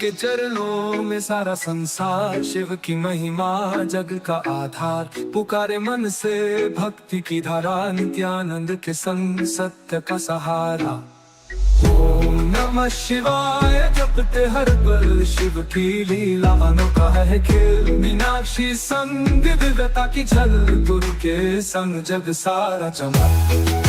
के चरणों में सारा संसार, शिव की महिमा जग का आधार। पुकारे मन से भक्ति की धारा, नित्यानंद के संग सत्य का सहारा। ओम नमः शिवाय जपते हर पल, शिव की लीला अनोखा है खेल। मीनाक्षी संग दिव्यता की झल, गुरु के संग जग सारा चमक।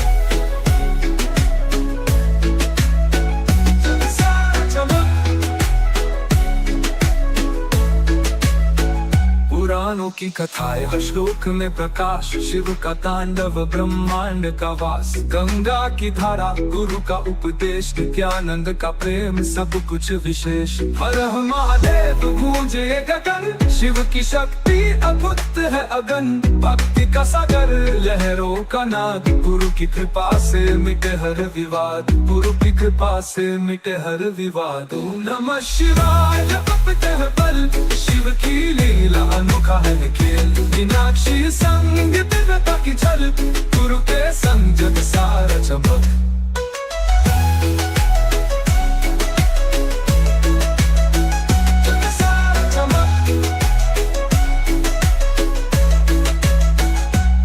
पुराणों की कथाएं हर श्लोक में प्रकाश, शिव का तांडव ब्रह्मांड का वास। गंगा की धारा गुरु का उपदेश, नित्यानंद का प्रेम सब कुछ विशेष। हर महादेव गूंजे गगन, शिव की शक्ति अद्भुत है अगन। भक्ति का सागर लहरों का नाद, गुरु की कृपा से मिटे हर विवाद। गुरु की कृपा से मिटे हर विवाद। ओम नमः शिवाय जपते हैं पल, शिव की लीला अनोखा है खेल। मीनाक्षी संग दिव्यता की झल, गुरु के संग जग सारा चमक।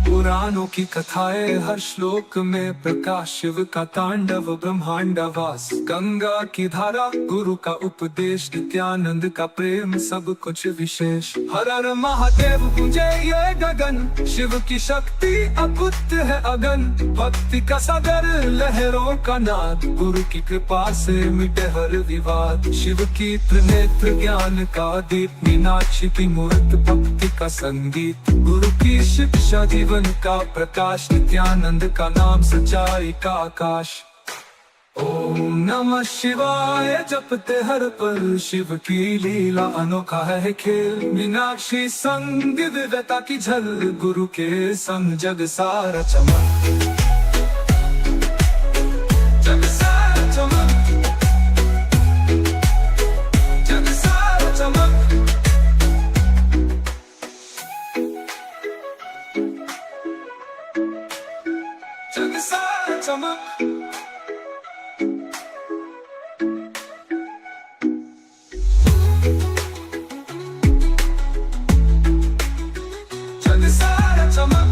पुराणों की कथाएं हर श्लोक में प्रकाश, शिव का तांडव ब्रह्मांड वास। गंगा की धारा गुरु का उपदेश, नित्यानंद का प्रेम सब कुछ विशेष। हर हर महादेव गूंजे ये गगन, शिव की शक्ति अद्भुत है अगन। भक्ति का सागर लहरों का नाद, गुरु की कृपा से मिटे हर विवाद। शिव की त्रिनेत्र ज्ञान का दीप, मीनाक्षी की मूर्त भक्ति का संगीत। गुरु की शिक्षा जीवन का प्रकाश, नित्यानंद का नाम सच्चाई का आकाश। ओम नमः शिवाय जपते हर पल, शिव की लीला अनोखा है खेल। मीनाक्षी संग दिव्यता की झल, गुरु के संग जग सारा चमक। जग सारा चमक, जग सारा चमक। जग सारा चमक। जग सारा चमक।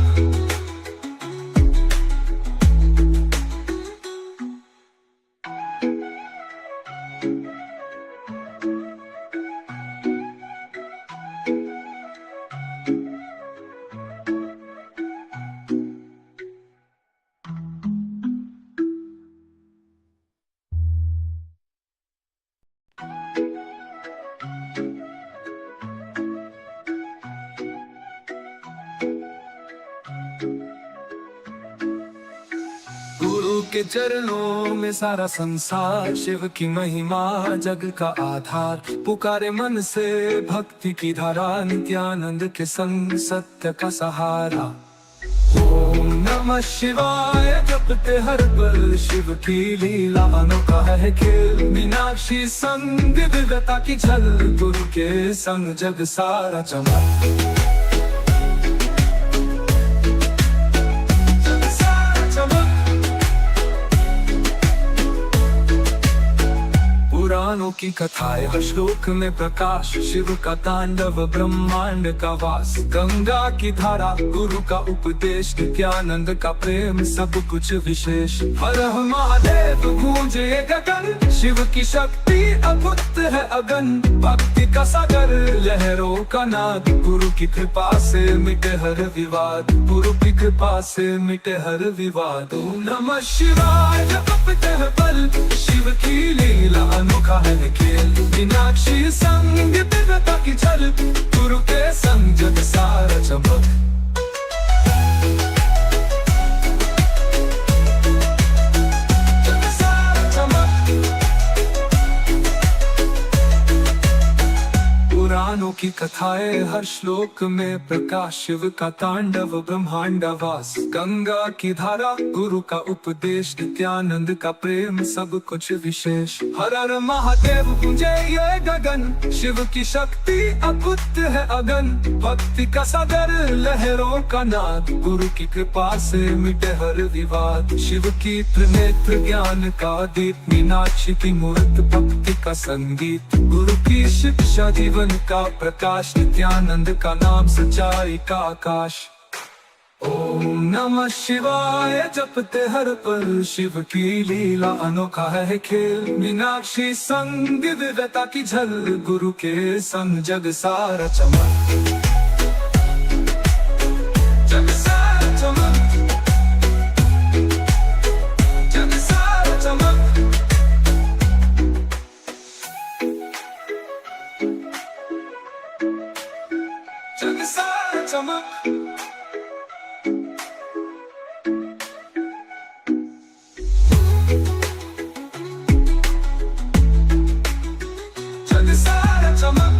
गुरु के चरणों में सारा संसार, शिव की महिमा जग का आधार। पुकारे मन से भक्ति की धारा, नित्यानंद के संग सत्य का सहारा। ओम नमः शिवाय जपते हर पल, शिव की लीला अनोखा है खेल। मीनाक्षी संग दिव्यता की झल, गुरु के संग जग सारा चमक। पुराणों की कथाएं हर श्लोक में प्रकाश, शिव का तांडव ब्रह्मांड का वास। गंगा की धारा गुरु का उपदेश, नित्यानंद का प्रेम सब कुछ विशेष। हर महादेव गूंजे गगन, शिव की शक्ति अद्भुत है अगन। भक्ति का सागर लहरों का नाद, गुरु की कृपा से मिटे हर विवाद। गुरु की कृपा से मिटे हर विवाद। ओम नमः शिवाय जपते हैं पल, शिव की लीला अनोखा है खेल। मीनाक्षी संग दिव्यता की झल, गुरु के संग जग सारा चमक। जग सारा चमक। पुराणों की की कथाएं हर श्लोक में प्रकाश, शिव का तांडव ब्रह्मांड वास, गंगा की धारा गुरु का उपदेश, नित्यानंद का प्रेम सब कुछ विशेष। हर हर महादेव गूंजे ये गगन, शिव की शक्ति अद्भुत है अगन, भक्ति का सागर लहरों का नाद, गुरु की कृपा से मिटे हर विवाद। शिव की त्रिनेत्र ज्ञान का दीप, मीनाक्षी की मूर्त भक्ति का संगीत, गुरु की शिक्षा जीवन का प्रकाश, नित्यानंद का नाम सच्चाई का आकाश। ओम नमः शिवाय जपते हर पल, शिव की लीला अनोखा है खेल, मीनाक्षी संग दिव्यता की झल, गुरु के संग जग सारा चमक, जग सारा चमक, जग सारा चमक। जग सारा चमक, जग सारा चमक।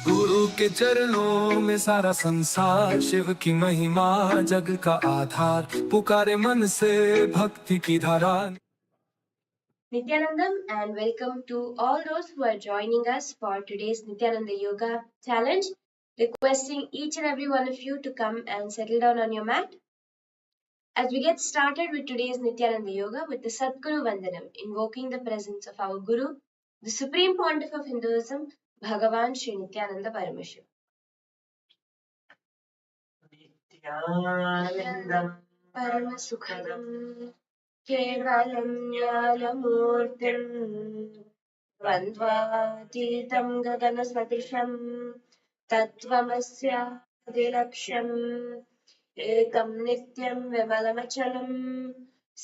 गुरु के चरणों में सारा संसार, शिव की महिमा जग का आधार, पुकारे मन से भक्ति की धारा। Nithyanandam, and welcome to all those who are joining us for today's Nithyananda Yoga challenge. Requesting each and every one of you to come and settle down on your mat as we get started with today's Nithyananda Yoga with the Sadguru Vandanam, invoking the presence of our Guru, the Supreme Pontiff of Hinduism, Bhagavan Sri Nithyananda Paramashivam. Nithyanandam Paramasukhadam Kevalam Jnanamurtim Dvandvaतीतं गगनसदृशं तत्त्वमस्यादिलक्ष्यम् एकं नित्यं विमलमचलं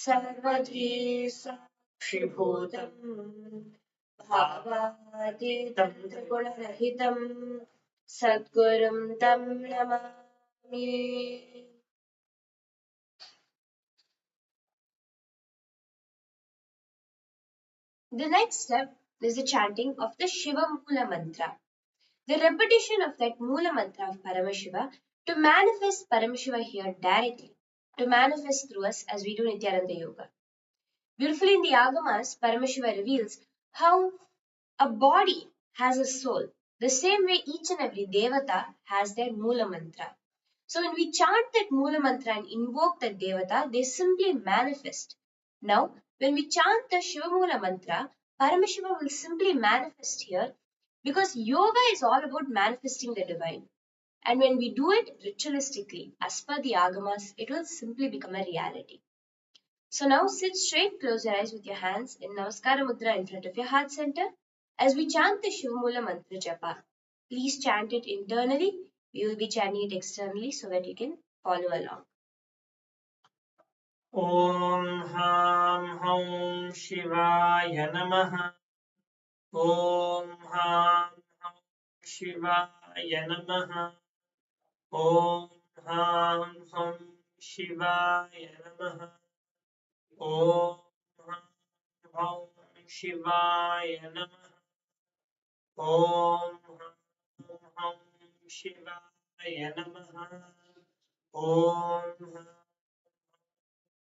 सर्वधी साक्षिभूतं भावातीतं त्रिगुणरहितं सद्गुरुं तं Namami. The next step is the chanting of the Shiva Mula mantra, the repetition of that Mula mantra of Paramashiva to manifest Paramashiva here directly, to manifest through us as we do Nithyananda Yoga. Beautifully in the Agamas, Paramashiva reveals how a body has a soul, the same way each and every Devata has their Mula mantra. So when we chant that Mula mantra and invoke that Devata, they simply manifest. Now, when we chant the Shiva Mula mantra, Paramashiva will simply manifest here because yoga is all about manifesting the divine. And when we do it ritualistically, as per the Agamas, it will simply become a reality. So now sit straight, close your eyes with your hands in Namaskara Mudra in front of your heart center as we chant the Shivamula Mantra Japa. Please chant it internally. We will be chanting it externally so that you can follow along. Om Ham Hum Shivaya Namaha. Om Ham Hum Shivaya Namaha. Om Ham Hum Shivaya Namaha. Om Ham Hum Shivaya Namaha. Om Ham Hum Shivaya Namaha. Om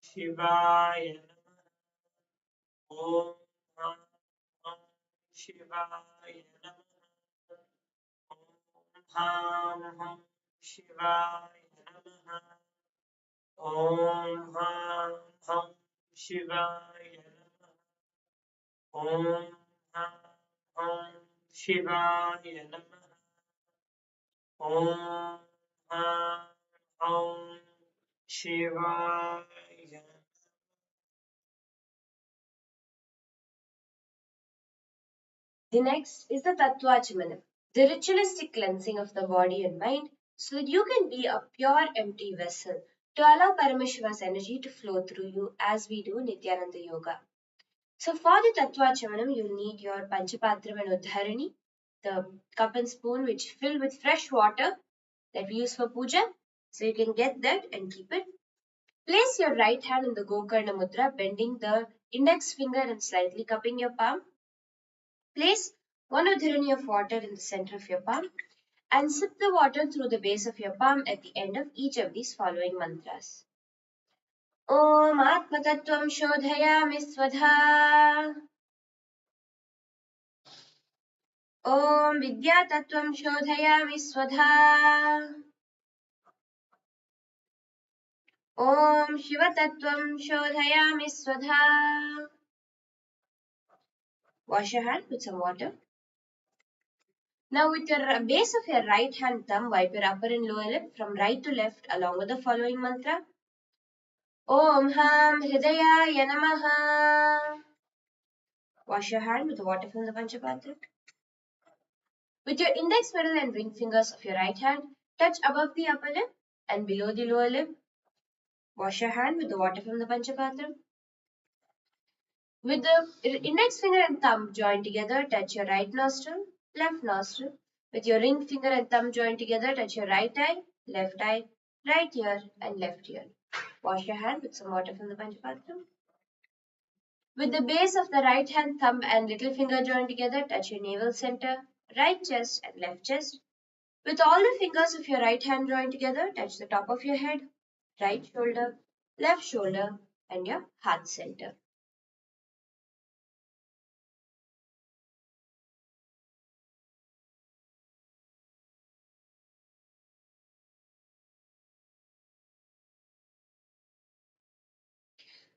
Shivaya Namaha. Om Shivaya Namaha. Om Shivaya Namaha. Om Shivaya Namaha. Om Shivaya Namaha. Om Shivaya. The next is the Tattvachamanam, the ritualistic cleansing of the body and mind so that you can be a pure empty vessel to allow Paramashiva's energy to flow through you as we do Nithyananda Yoga. So for the Tattvachamanam, you'll need your Panchapatram and Uddharani, the cup and spoon which filled with fresh water that we use for puja. So you can get that and keep it. Place your right hand in the Gokarna Mudra, bending the index finger and slightly cupping your palm. Place one udharani of water in the center of your palm and sip the water through the base of your palm at the end of each of these following mantras. Om Atmatattvam Shodhayami Swadha. Om Vidyatattvam Shodhayami Swadha. Om Shivatattvam Shodhayami Swadha. Wash your hand with some water. Now with your base of your right hand thumb, wipe your upper and lower lip from right to left along with the following mantra. Om Ham Hridayaya Namaha. Wash your hand with the water from the Panchapatra. With your index, middle and ring fingers of your right hand, touch above the upper lip and below the lower lip. Wash your hand with the water from the Panchapatra. With the index finger and thumb joined together, touch your right nostril, left nostril. With your ring finger and thumb joined together, touch your right eye, right ear, and left ear. Wash your hand with some water from the Panchapatra. With the base of the right hand thumb and little finger joined together, touch your navel center, right chest, and left chest. With all the fingers of your right hand joined together, touch the top of your head, right shoulder, left shoulder, and your heart center.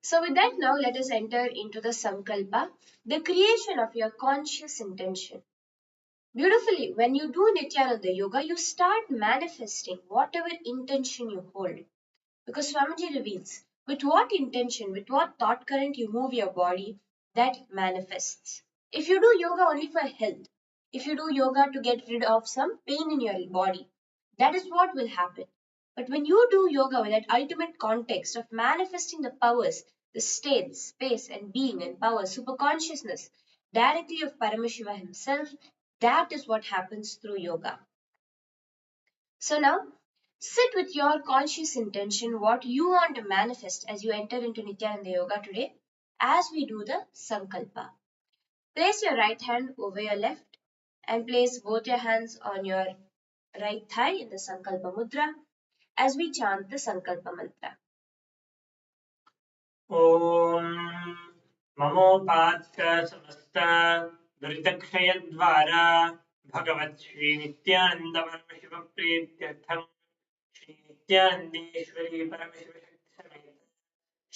So with that now let us enter into the Sankalpa, the creation of your conscious intention. Beautifully, when you do Nithyananda Yoga, you start manifesting whatever intention you hold. Because Swamiji reveals with what intention, with what thought current you move your body, that manifests. If you do yoga only for health, if you do yoga to get rid of some pain in your body, that is what will happen. But when you do yoga with that ultimate context of manifesting the powers, the states, space, and being and power, superconsciousness, directly of Paramashiva himself, that is what happens through yoga. So now, sit with your conscious intention what you want to manifest as you enter into Nithyananda Yoga today as we do the Sankalpa. Place your right hand over your left and place both your hands on your right thigh in the Sankalpa Mudra as we chant the Sankalpa Mantra. ॐ ममोपात्त समस्त दुरितक्षयद्वारा भगवत् श्रीनित्यानन्दपरमशिवप्रीत्यर्थं श्रीनित्यानन्देश्वरी परमशिवशक्तिसमेत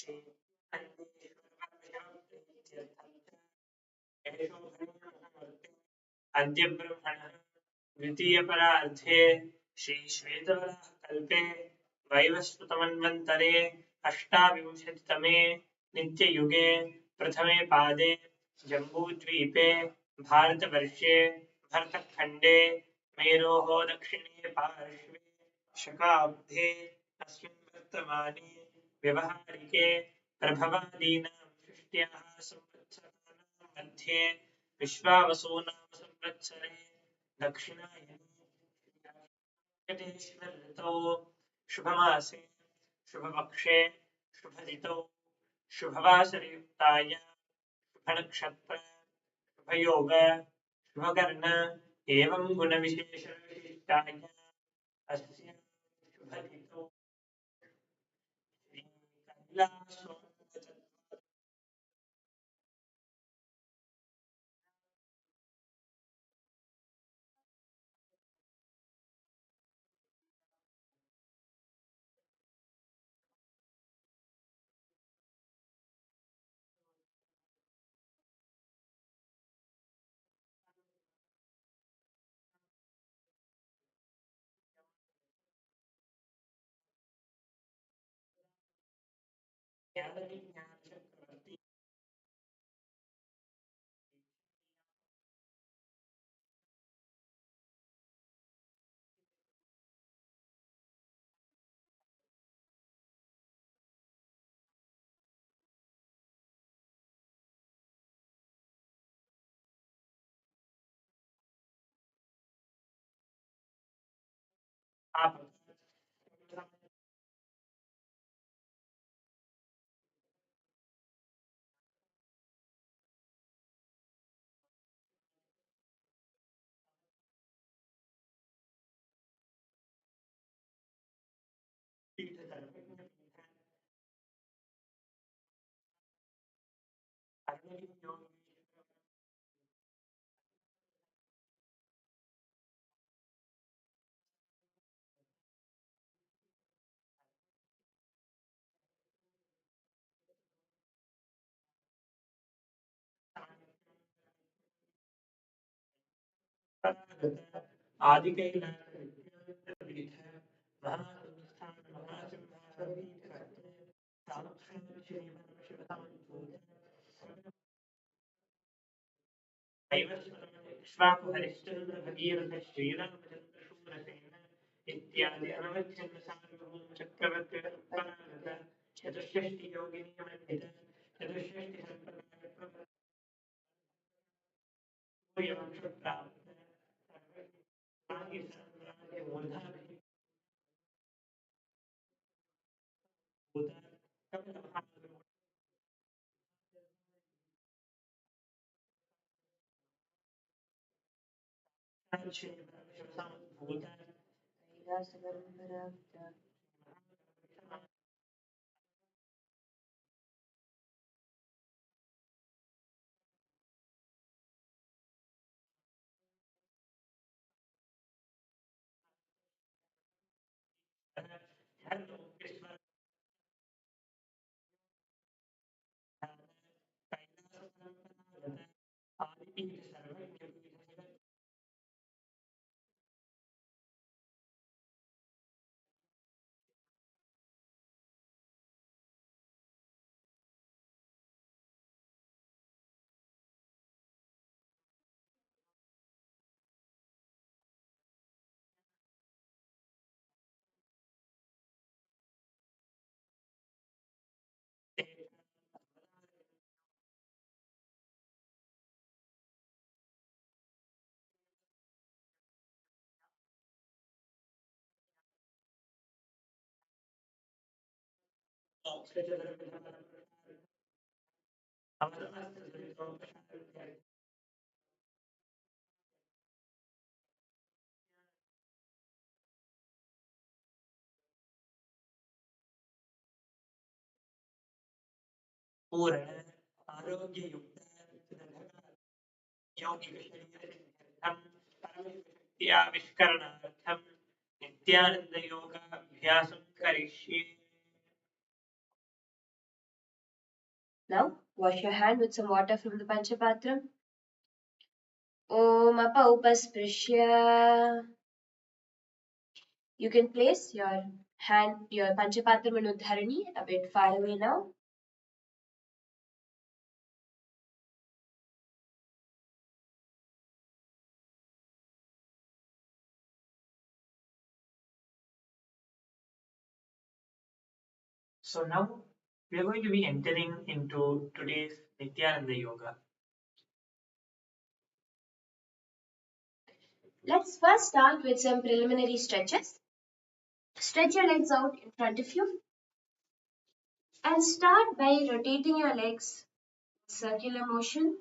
श्रीनित्यानन्देश्वर परमशिवप्रीत्यर्थं अद्य ब्रह्मणः द्वितीयपरार्धे श्रीश्वेतवराहकल्पे वैवस्वतमन्वन्तरे अष्टाविंशतितमे नित्ययुगे प्रथमे पादे जम्बूद्वीपे भारतवर्षे भरतखण्डे मेरोः दक्षिणे पार्श्वे शकाब्दे अस्मिन् वर्तमाने व्यवहारिके प्रभवादीनां षष्ट्याः संवत्सराणां मध्ये विश्वावसूनां संवत्सरे दक्षिणायने वेङ्कटेश्वर ऋतौ शुभमासे शुभपक्षे शुभदितौ शुभवासरयुक्तायां शुभनक्षत्र शुभयोग शुभकर्ण एवं गुणविशेषविशिष्टायाम् अस्य शुभतिथौ श्रीकैलासोपनिषत् ज्ञानविज्ञानचक्रवर्ती इक्ष्वाकु हरिश्चन्द्र भगीरथ श्रीरामचन्द्र शूरसेन इत्यादि अनवच्छिन्न सार्वभौम चक्रवर्ती परागत चतुष्षष्टि योगिनी मंडित चतुष्षष्टि संप्रदाय यवंश प्राप्त सर्वांगी साम्राज्य मूर्धाभिभूत पूर्ण आरोग्ययुक्त योगिक शरीरसिद्ध्यर्थं परमशक्त्याविष्करणार्थं नित्यानंद योगाभ्यासं करिष्ये. Now, wash your hand with some water from the Panchapatram. Om Apaupasprisya. You can place your Panchapatram and Udharani a bit far away now. So now we are going to be entering into today's Nithyananda Yoga. Let's first start with some preliminary stretches. Stretch your legs out in front of you and start by rotating your legs in circular motion.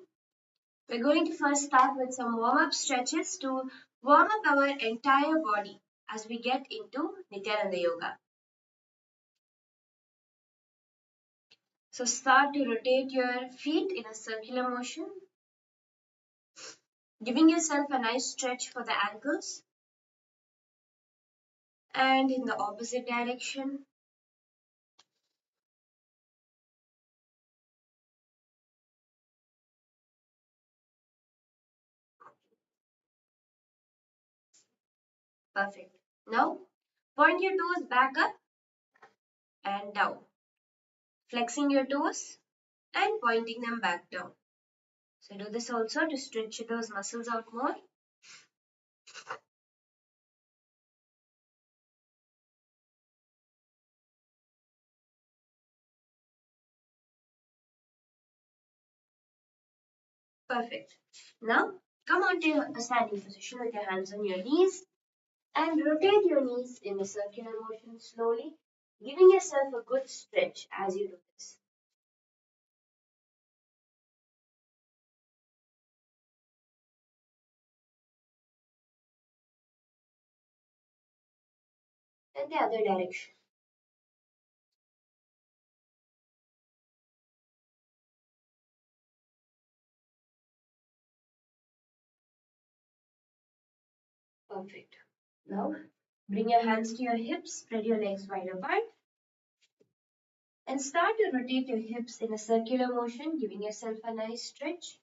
We're going to first start with some warm-up stretches to warm up our entire body as we get into Nithyananda Yoga. So start to rotate your feet in a circular motion, giving yourself a nice stretch for the ankles. And in the opposite direction. Perfect. Now, point your toes back up and down, flexing your toes and pointing them back down. So do this also to stretch those muscles out more. Perfect. Now, come on to a standing position with your hands on your knees And rotate your knees in a circular motion slowly, giving yourself a good stretch as you do this. And the other direction. Perfect. Now, bring your hands to your hips, spread your legs wide apart, and start to rotate your hips in a circular motion, giving yourself a nice stretch.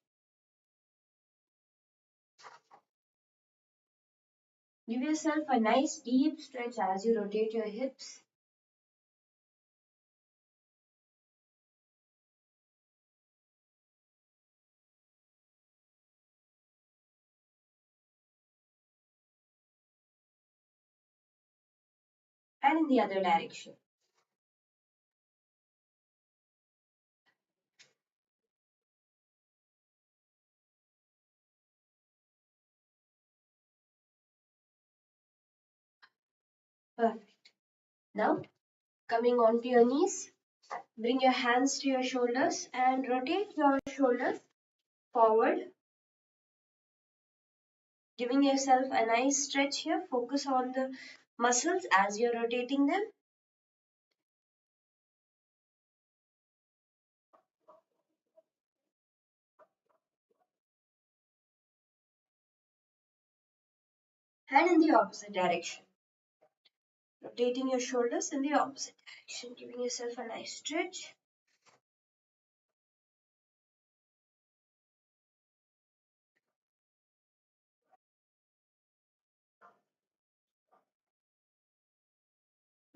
Give yourself a nice deep stretch as you rotate your hips. And in the other direction. Perfect. Now, coming onto your knees, bring your hands to your shoulders and rotate your shoulders forward, giving yourself a nice stretch here. Focus on the muscles as you're rotating them. And in the opposite direction. Rotating your shoulders in the opposite direction, giving yourself a nice stretch.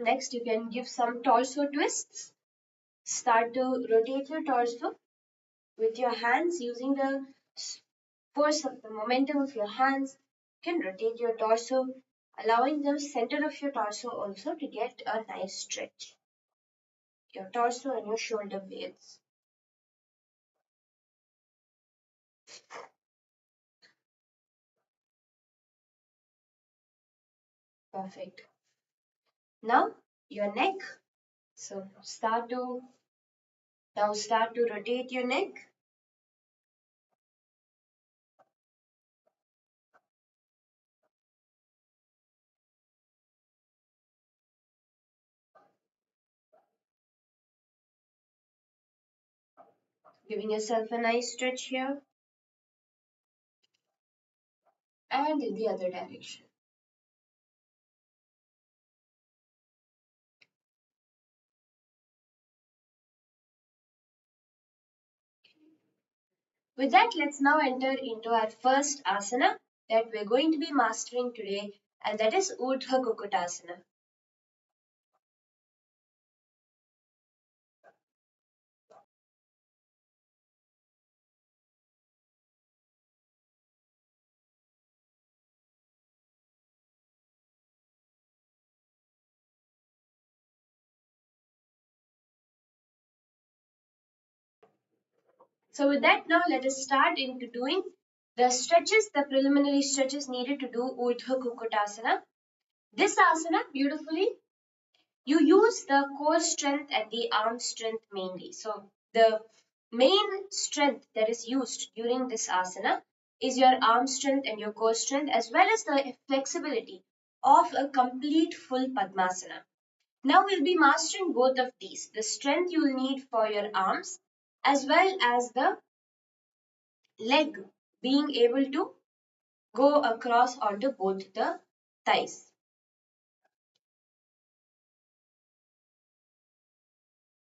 Next, you can give some torso twists. Start to rotate your torso with your hands using the force of the momentum of your hands. You can rotate your torso, allowing the center of your torso also to get a nice stretch. Your torso and your shoulder blades. Perfect. Now your neck. So start to rotate your neck. Giving yourself a nice stretch here. And in the other direction. With that, let's now enter into our first asana that we're going to be mastering today, and that is Urdhva Kukutasana. So with that, now let us start into doing the stretches, the preliminary stretches needed to do Urdhva Kukutasana. This asana, beautifully, you use the core strength and the arm strength mainly. So the main strength that is used during this asana is your arm strength and your core strength, as well as the flexibility of a complete full Padmasana. Now we'll be mastering both of these, the strength you'll need for your arms as well as the leg being able to go across onto both the thighs.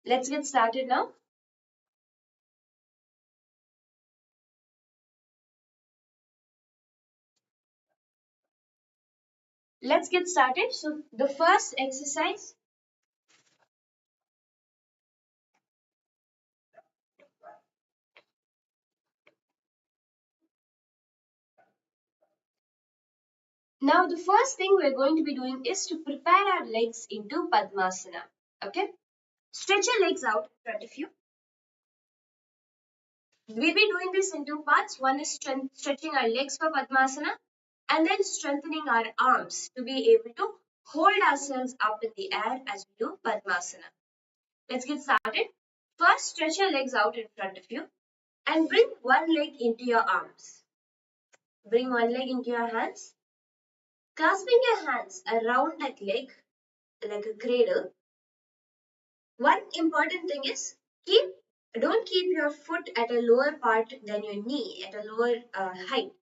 Let's get started now. Let's get started. So the first exercise, now the first thing we're going to be doing is to prepare our legs into Padmasana. Okay? Stretch your legs out in front of you. We'll be doing this in two parts. One is stretching our legs for Padmasana, And then strengthening our arms to be able to hold ourselves up in the air as we do Padmasana. Let's get started. First, stretch your legs out in front of you and bring one leg into your arms. Bring one leg into your hands. Clasping your hands around that leg like a cradle. One important thing is don't keep your foot at a lower part than your knee, at a lower height.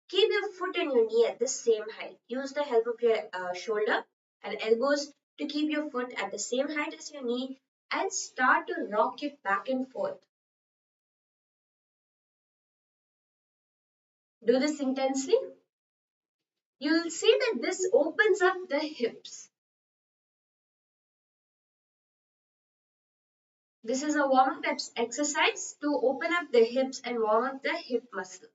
Keep your foot and your knee at the same height. Use the help of your shoulder and elbows to keep your foot at the same height as your knee and start to rock it back and forth. Do this intensely. You'll see that this opens up the hips. This is a warm-up exercise to open up the hips and warm up the hip muscles.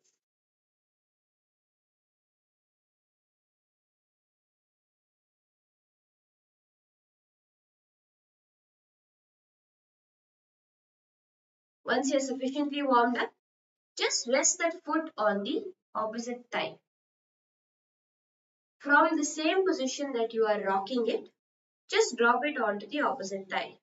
Once you're sufficiently warmed up, just rest that foot on the opposite thigh. From the same position that you are rocking it, just drop it onto the opposite thigh.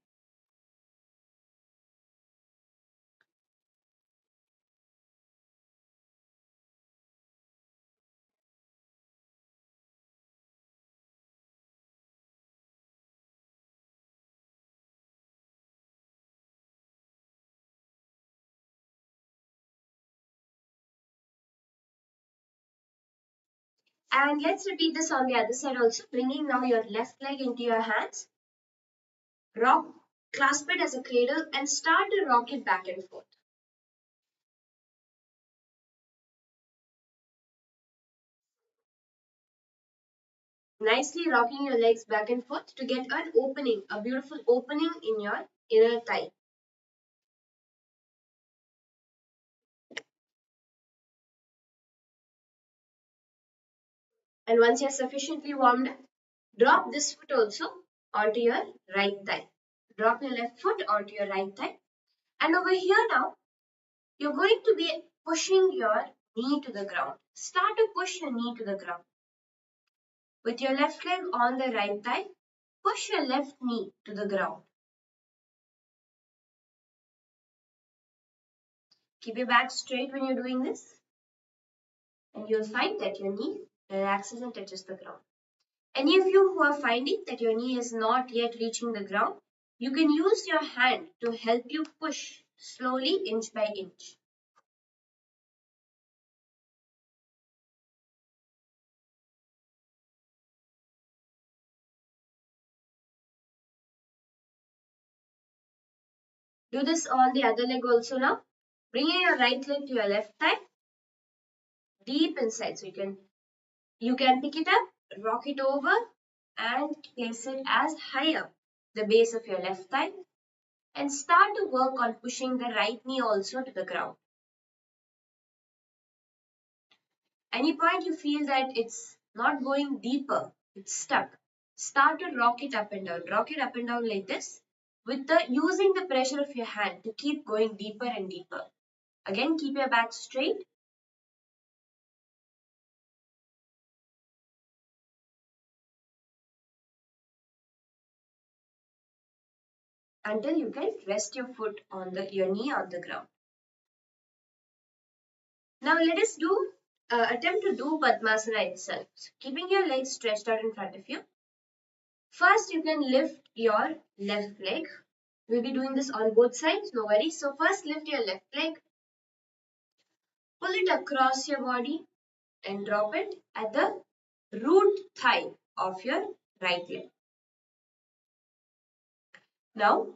And let's repeat this on the other side also, bringing now your left leg into your hands. Rock, clasp it as a cradle and start to rock it back and forth. Nicely rocking your legs back and forth to get an opening, a beautiful opening in your inner thigh. And once you're sufficiently warmed up, drop this foot also onto your right thigh. Drop your left foot onto your right thigh. And over here now, you're going to be pushing your knee to the ground. Start to push your knee to the ground. With your left leg on the right thigh, push your left knee to the ground. Keep your back straight when you're doing this. And you'll find that your knee relaxes and touches the ground. Any of you who are finding that your knee is not yet reaching the ground, you can use your hand to help you push slowly, inch by inch. Do this on the other leg also now. Bringing your right leg to your left thigh, deep inside. So you can pick it up, rock it over, and place it as high up the base of your left thigh. And start to work on pushing the right knee also to the ground. Any point you feel that it's not going deeper, it's stuck, start to rock it up and down. Rock it up and down like this with using the pressure of your hand to keep going deeper and deeper. Again, keep your back straight. Until you can rest your foot on your knee on the ground. Now let us attempt to do Padmasana itself. So keeping your legs stretched out in front of you. First, you can lift your left leg. We'll be doing this on both sides, no worries. So first, lift your left leg. Pull it across your body and drop it at the root thigh of your right leg. Now,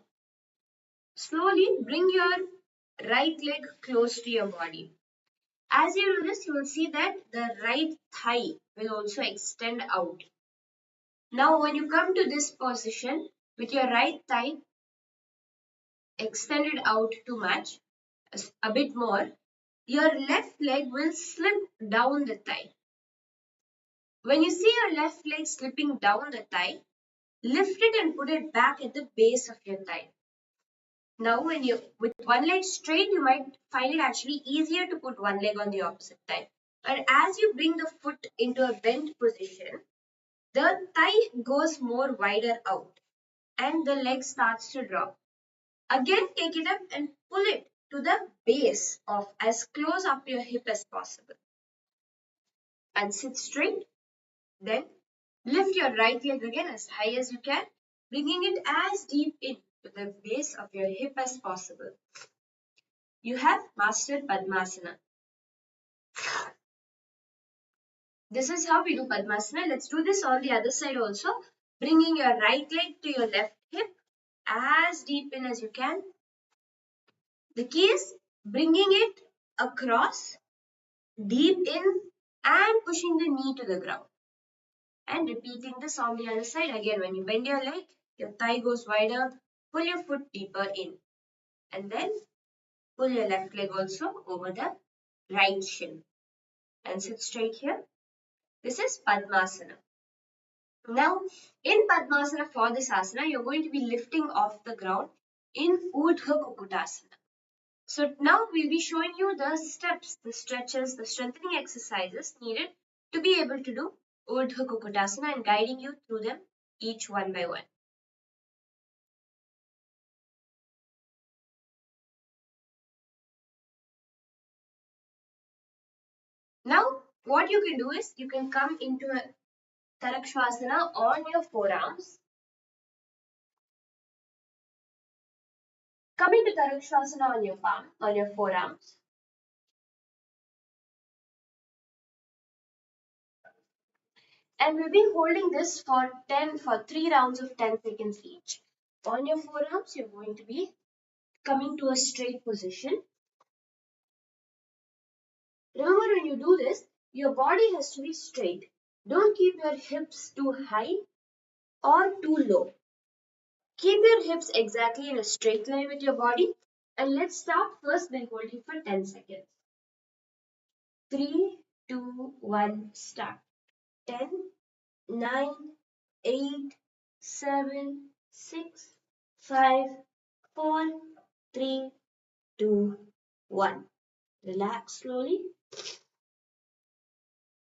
slowly bring your right leg close to your body. As you do this, you will see that the right thigh will also extend out. Now, when you come to this position with your right thigh extended out to match a bit more, your left leg will slip down the thigh. When you see your left leg slipping down the thigh, lift it and put it back at the base of your thigh. Now, with one leg straight, you might find it actually easier to put one leg on the opposite thigh. And as you bring the foot into a bent position, the thigh goes more wider out and the leg starts to drop. Again, take it up and pull it to the base of as close up your hip as possible. And sit straight. Then lift your right leg again as high as you can, bringing it as deep into the base of your hip as possible. You have mastered Padmasana. This is how we do Padmasana. Let's do this on the other side also. Bringing your right leg to your left hip as deep in as you can. The key is bringing it across, deep in, and pushing the knee to the ground. And repeating this on the other side. Again, when you bend your leg, your thigh goes wider, pull your foot deeper in. And then pull your left leg also over the right shin. And sit straight here. This is Padmasana. Now, in Padmasana for this asana, you're going to be lifting off the ground in Urdhva Kukutasana. So now we'll be showing you the steps, the stretches, the strengthening exercises needed to be able to do Urdhva Kukutasana and guiding you through them each one by one. Now, what you can do is you can come into a Tarakshvasana on your forearms. Come into Tarakshvasana on your palm, on your forearms. And we'll be holding this for 3 rounds of 10 seconds each. On your forearms, you're going to be coming to a straight position. Remember, when you do this, your body has to be straight. Don't keep your hips too high or too low. Keep your hips exactly in a straight line with your body. And let's start first by holding for 10 seconds. 3, 2, 1, start. 10, 9, 8, 7, 6, 5, 4, 3, 2, 1. Relax slowly.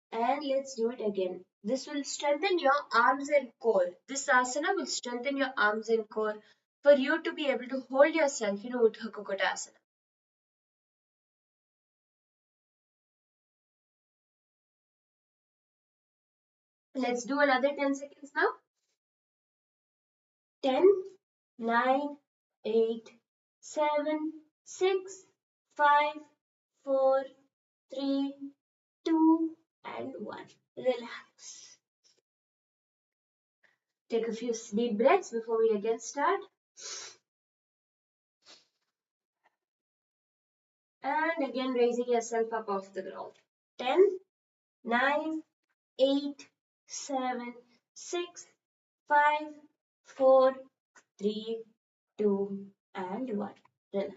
And let's do it again. This will strengthen your arms and core. This asana will strengthen your arms and core for you to be able to hold yourself in Urdhva Kukutasana. Let's do another 10 seconds now. 10, 9, 8, 7, 6, 5, 4, 3, 2, and 1. Relax. Take a few deep breaths before we again start. And again raising yourself up off the ground. 10, 9, 8, 7, 6, 5, 4, 3, 2, and 1. Relax.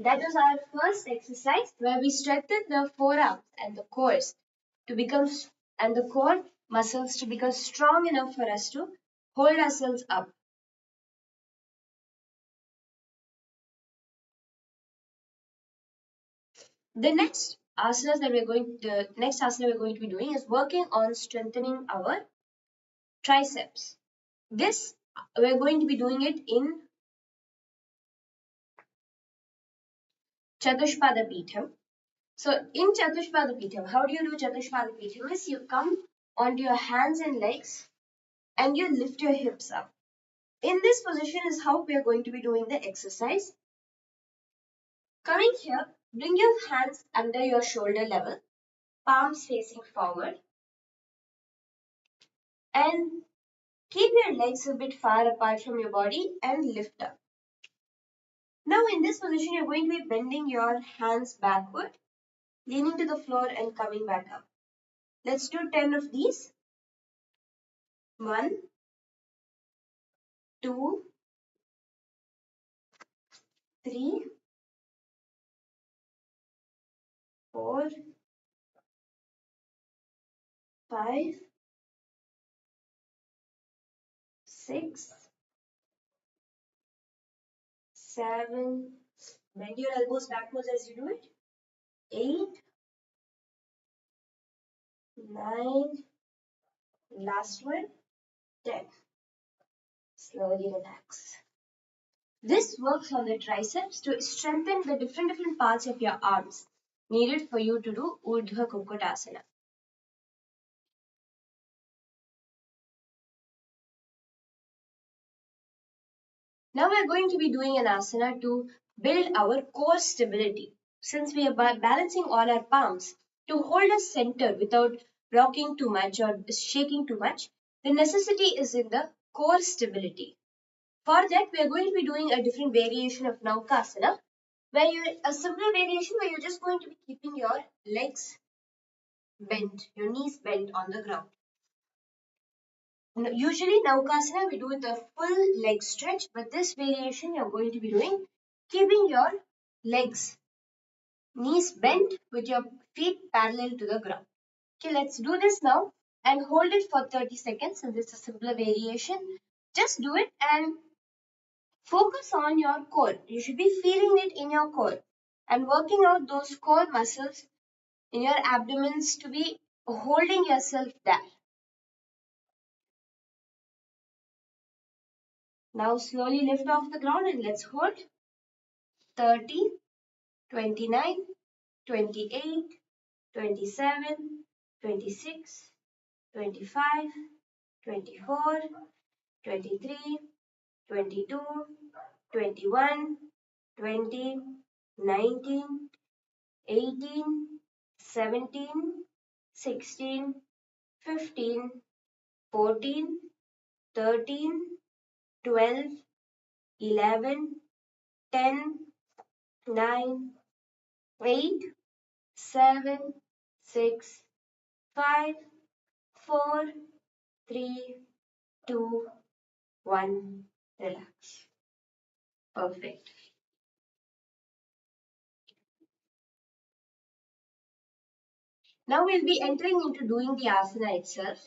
That was our first exercise where we strengthened the forearms and the cores to become and the core muscles to become strong enough for us to hold ourselves up. The next asana we're going to be doing is working on strengthening our triceps. This we're going to be doing it in Chatushpada Pitham. So in Chatushpada Pitham, how do you do Chatushpada Pitham? Is you come onto your hands and legs and you lift your hips up. In this position is how we are going to be doing the exercise. Coming here, bring your hands under your shoulder level, palms facing forward, and keep your legs a bit far apart from your body and lift up. Now in this position, you're going to be bending your hands backward, leaning to the floor and coming back up. Let's do 10 of these. 1, 2, 3, 4, 5, 6, 7, bend your elbows backwards as you do it. 8, 9, last one, 10. Slowly relax. This works on the triceps to strengthen the different parts of your arms needed for you to do Urdhva Kukutasana. Now we're going to be doing an asana to build our core stability. Since we are balancing all our palms to hold us centered without rocking too much or shaking too much, the necessity is in the core stability. For that, we are going to be doing a different variation of Naukasana, where a simple variation where you're just going to be keeping your legs bent, your knees bent on the ground. Usually Naukasana we do with a full leg stretch, but this variation you're going to be doing keeping your legs, knees bent with your feet parallel to the ground. Okay, let's do this now and hold it for 30 seconds since it's a simpler variation. Just do it and focus on your core. You should be feeling it in your core and working out those core muscles in your abdomens to be holding yourself there. Now slowly lift off the ground and let's hold 30, 29, 28, 27, 26, 25, 24, 23, 22, 21, 20, 19, 18, 17, 16, 15, 14, 13, 12, 11, 10, 9, 8, 7, 6, 5, 4, 3, 2, 1. Relax. Perfect. Now we'll be entering into doing the asana itself.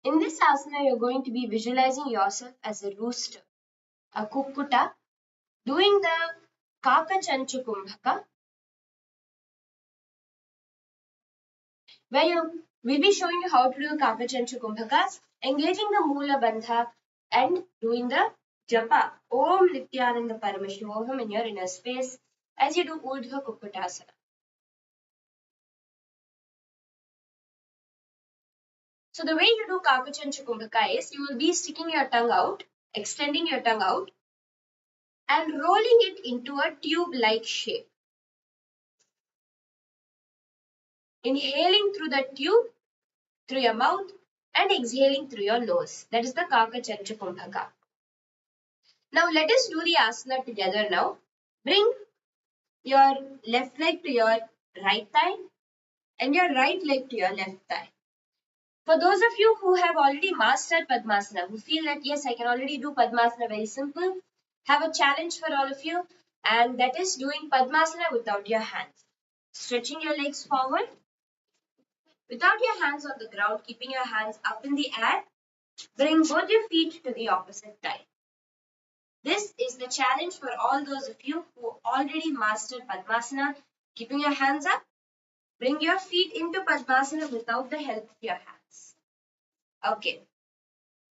In this asana, you're going to be visualizing yourself as a rooster, a kukkuta, doing the Kaka Chanchu Kumbhaka, where we'll be showing you how to do Kaka Chanchu Kumbhakas, engaging the Mula Bandha and doing the Japa, Om Nithyananda Paramashivam in your inner space as you do Urdhva Kukkutasana. So the way you do Kaka Chanchu Kumbhaka is you will be sticking your tongue out, extending your tongue out, and rolling it into a tube-like shape. Inhaling through the tube, through your mouth, and exhaling through your nose. That is the Kaka Chanchu Kumbhaka. Now let us do the asana together now. Bring your left leg to your right thigh and your right leg to your left thigh. For those of you who have already mastered Padmasana, who feel that yes, I can already do Padmasana very simple, have a challenge for all of you, and that is doing Padmasana without your hands. Stretching your legs forward, without your hands on the ground, keeping your hands up in the air, bring both your feet to the opposite thigh. This is the challenge for all those of you who already mastered Padmasana. Keeping your hands up, bring your feet into Padmasana without the help of your hands. Okay.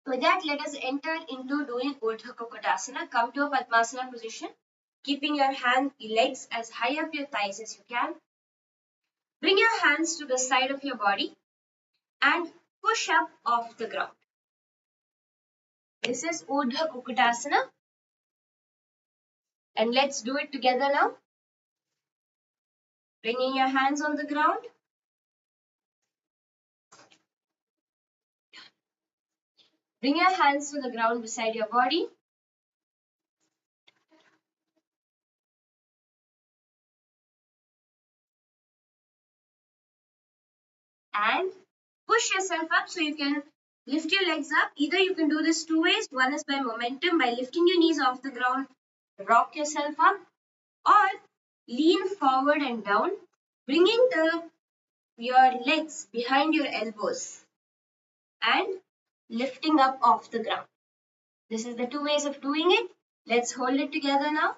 With that, let us enter into doing Urdhva Kukutasana. Come to a Padmasana position, keeping your legs as high up your thighs as you can. Bring your hands to the side of your body and push up off the ground. This is Urdhva Kukutasana. And let's do it together now. Bringing your hands on the ground. Bring your hands to the ground beside your body. And push yourself up so you can lift your legs up. Either you can do this two ways. One is by momentum, by lifting your knees off the ground, rock yourself up, or lean forward and down, bringing your legs behind your elbows and lifting up off the ground. This is the two ways of doing it. Let's hold it together now.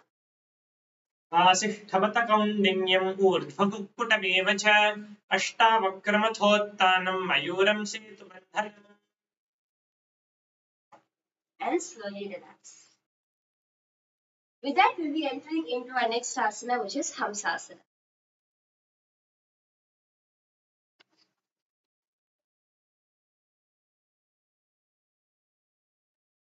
आसिष्ठवतकौण्डिन्यम् ऊर्ध्वकुक्कुटमेव च अष्टावक्रमथोत्तानं मयूरं सेतुबन्धनम्. And slowly relax. With that, we'll be entering into our next asana, which is Hamsasana.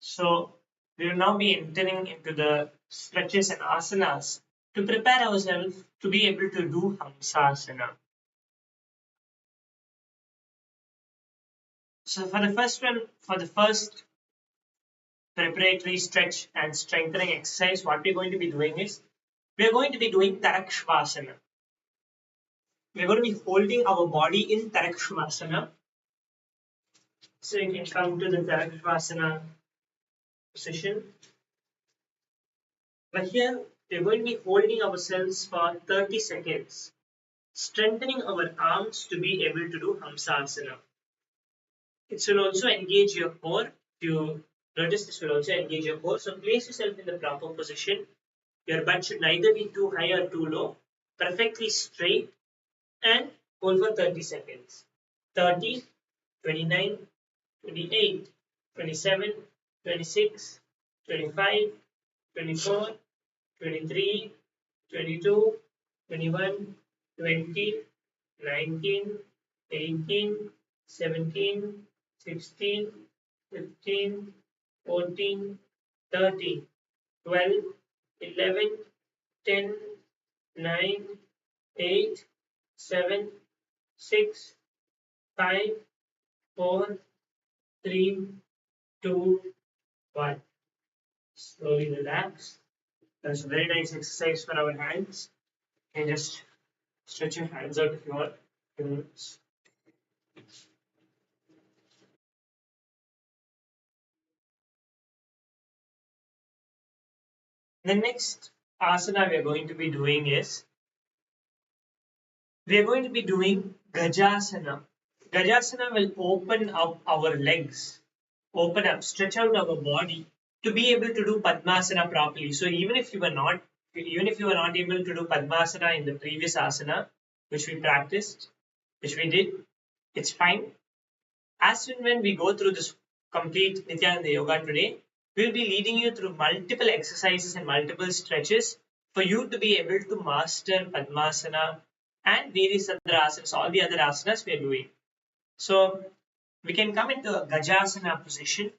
So we will now be entering into the stretches and asanas to prepare ourselves to be able to do Hamsasana. So for the first preparatory stretch and strengthening exercise, what we're going to be doing is we are going to be doing Tarakshvasana. We're going to be holding our body in Tarakshvasana. So you can come to the Tarakshvasana position. But here we're going to be holding ourselves for 30 seconds, strengthening our arms to be able to do Hamsasana. It will also engage your core. If you notice, this will also engage your core. So place yourself in the proper position. Your butt should neither be too high or too low, perfectly straight, and hold for 30 seconds. 30, 29, 28, 27, 26, 25, 24, 23, 22, 21, 20, 19, 18, 17, 16, 15, 14, 13, 12, 11, 10, 9, 8, 7, 6, 5, 4, 3, 2, 1. Slowly relax. That's a very nice exercise for our hands. You can just stretch your hands out if you want. 2 minutes. The next asana we are going to be doing is we are going to be doing Gajasana. Gajasana will open up our legs, open up, stretch out our body to be able to do Padmasana properly. So even if you were not able to do Padmasana in the previous asana, which we practiced, which we did, it's fine. As and when we go through this complete Nithyananda Yoga today, we'll be leading you through multiple exercises and multiple stretches for you to be able to master Padmasana and various other asanas, all the other asanas we are doing. So we can come into a Gajasana position.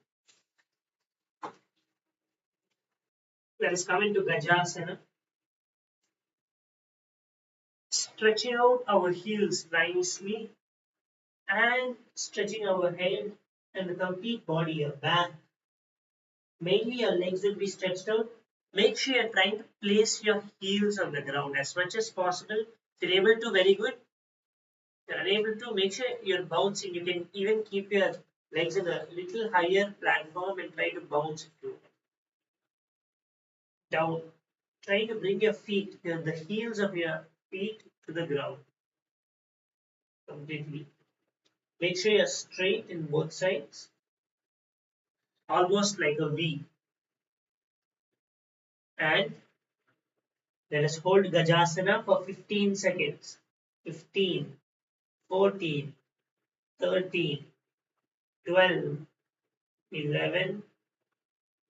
Let us come into Gajasana. Stretching out our heels nicely and stretching our head and the complete body, your back. Mainly your legs will be stretched out. Make sure you're trying to place your heels on the ground as much as possible. If you're able to, very good. If you're unable to, make sure you're bouncing. You can even keep your legs in a little higher platform and try to bounce it too. Down. Try to bring your feet, the heels of your feet to the ground. Completely. Make sure you're straight in both sides. Almost like a V. And let us hold Gajasana for 15 seconds. 15, 14, 13, 12, 11,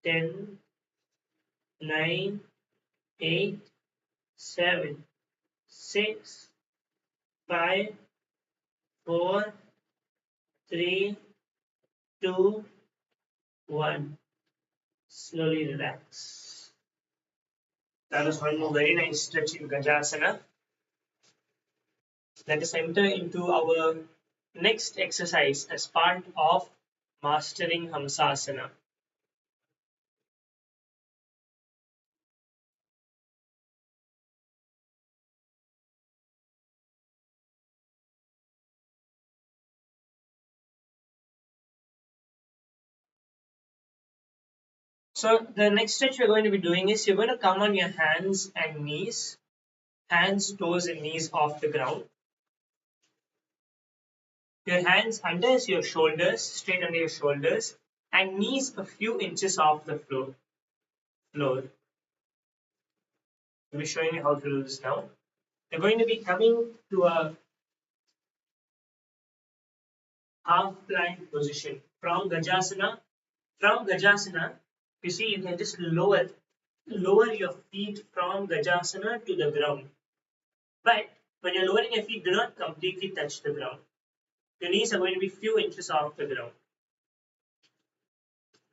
10, 9, 8, 7, 6, 5, 4, 3, 2, 1. Slowly relax. That was one more very nice stretch in Gajasana. Let us enter into our next exercise as part of mastering Hamsasana. So the next stretch we're going to be doing is you're going to come on your hands and knees, hands, toes and knees off the ground. Your hands under your shoulders, straight under your shoulders, and knees a few inches off the floor. I'll be showing you how to do this now. You're going to be coming to a half plank position from Gajasana. From Gajasana, you see you can just lower your feet from Gajasana to the ground. But when you're lowering your feet, do not completely touch the ground. Your knees are going to be few inches off the ground.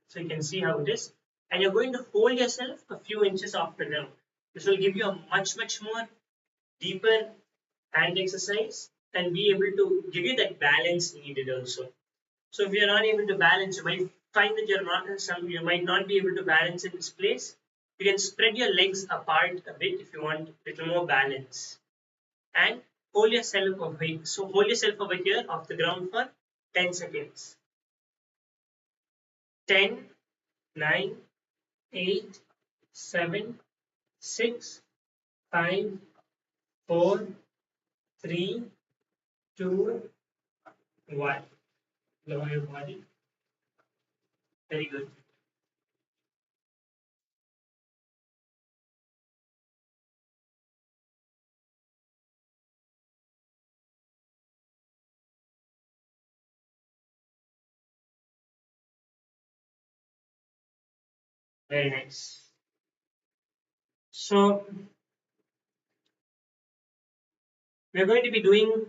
So you can see how it is. And you're going to hold yourself a few inches off the ground. This will give you a much more deeper hand exercise and be able to give you that balance needed also. So if you're not able to balance, you might find that you might not be able to balance in this place. You can spread your legs apart a bit if you want a little more balance. And hold yourself over here. So hold yourself over here off the ground for 10 seconds. 10, 9, 8, 7, 6, 5, 4, 3, 2, 1. Lower your body. Very good. Very nice. So we're going to be doing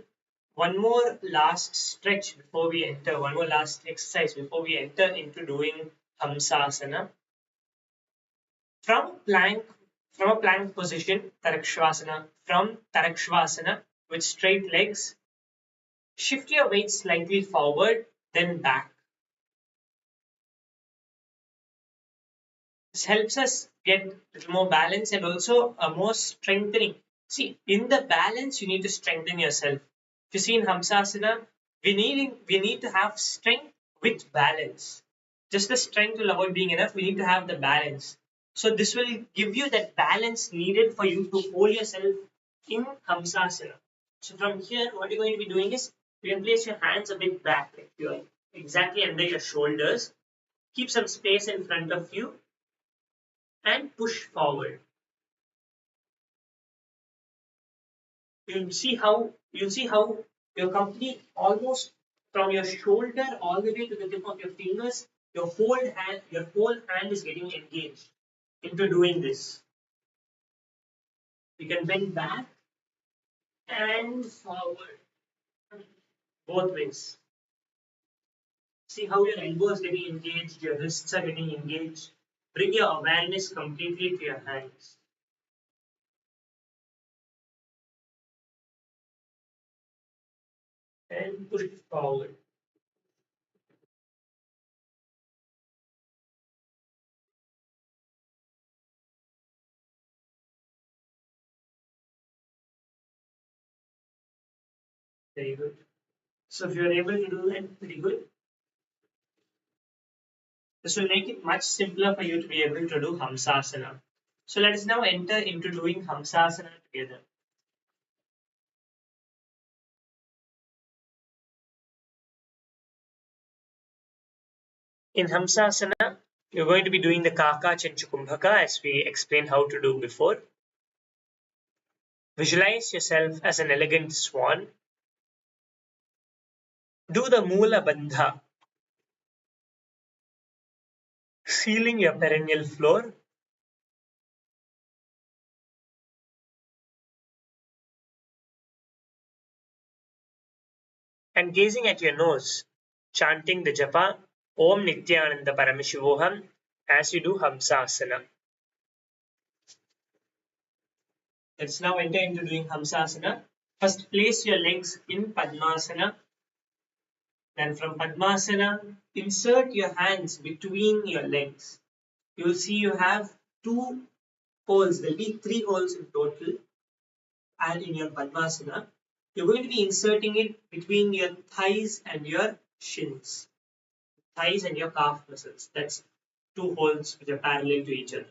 one more last stretch before we enter, one more last exercise before we enter into doing Hamsasana. From a plank position, Tarakshvasana, from Tarakshvasana with straight legs, shift your weight slightly forward, then back. This helps us get a little more balance and also a more strengthening. See, in the balance, you need to strengthen yourself. If you see in Hamsasana, we need to have strength with balance. Just the strength will avoid being enough. We need to have the balance. So this will give you that balance needed for you to hold yourself in Hamsasana. So from here, what you're going to be doing is you can place your hands a bit back, like you're exactly under your shoulders. Keep some space in front of you and push forward. You'll see how your complete almost from your shoulder all the way to the tip of your fingers, your whole hand is getting engaged into doing this. You can bend back and forward both ways. See how your elbows getting engaged, your wrists are getting engaged. Bring your awareness completely to your hands. And push forward. Very good. So if you're able to do that, pretty good. This will make it much simpler for you to be able to do Hamsasana. So let us now enter into doing Hamsasana together. In Hamsasana, you're going to be doing the Kaka Chanchukumbhaka as we explained how to do before. Visualize yourself as an elegant swan. Do the Mula Bandha, sealing your perennial floor. And gazing at your nose, chanting the japa Om Nithyananda Paramashivam as you do Hamsasana. Let's now enter into doing Hamsasana. First, place your legs in Padmasana. Then from Padmasana, insert your hands between your legs. You will see you have 2 holes. There will be 3 holes in total. And in your Padmasana, you're going to be inserting it between your thighs and your shins. Thighs and your calf muscles. That's 2 holes which are parallel to each other.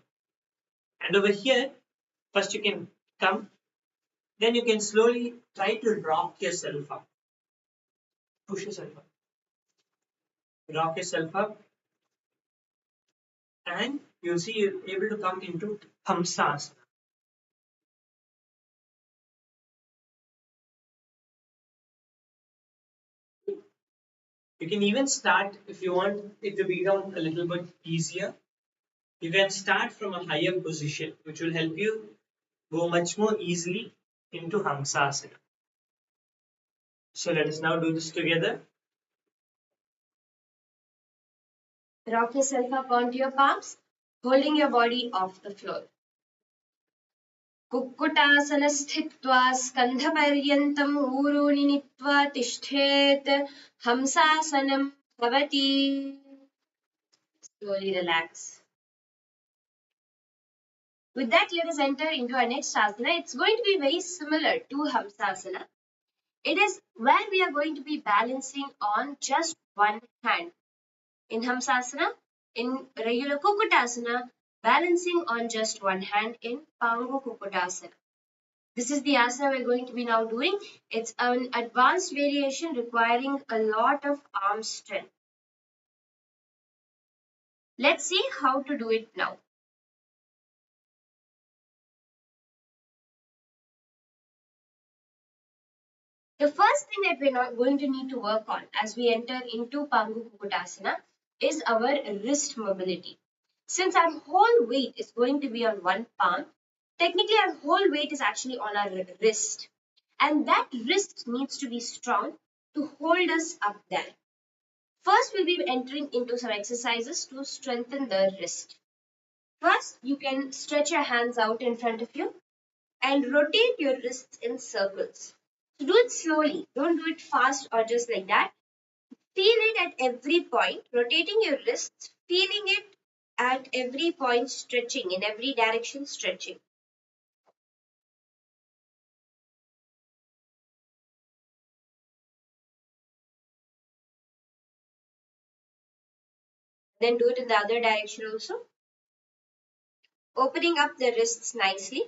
And over here, first you can come, then you can slowly try to rock yourself up. Push yourself up. Rock yourself up, and you'll see you're able to come into Hamsasana. You can even start, if you want it to become a little bit easier, you can start from a higher position, which will help you go much more easily into Hamsasana. So let us now do this together. Rock yourself up onto your palms, holding your body off the floor. Kukkutasana स्थित्वा स्कन्धपर्यन्तम् ऊरूनि नीत्वा तिष्ठेत् हंसासनं भवति. Slowly relax. With that, let us enter into our next asana. It's going to be very similar to Hamsasana. It is where we are going to be balancing on just one hand. In Hamsasana, in regular Kukutasana, balancing on just one hand in Pangu Kukutasana. This is the asana we're going to be now doing. It's an advanced variation requiring a lot of arm strength. Let's see how to do it now. The first thing that we're not going to need to work on as we enter into Pangu Kukutasana is our wrist mobility. Since our whole weight is going to be on one palm, technically our whole weight is actually on our wrist. And that wrist needs to be strong to hold us up there. First, we'll be entering into some exercises to strengthen the wrist. First, you can stretch your hands out in front of you and rotate your wrists in circles. So do it slowly. Don't do it fast or just like that. Feel it at every point, rotating your wrists, feeling it at every point, stretching in every direction, stretching. Then do it in the other direction also. Opening up the wrists nicely.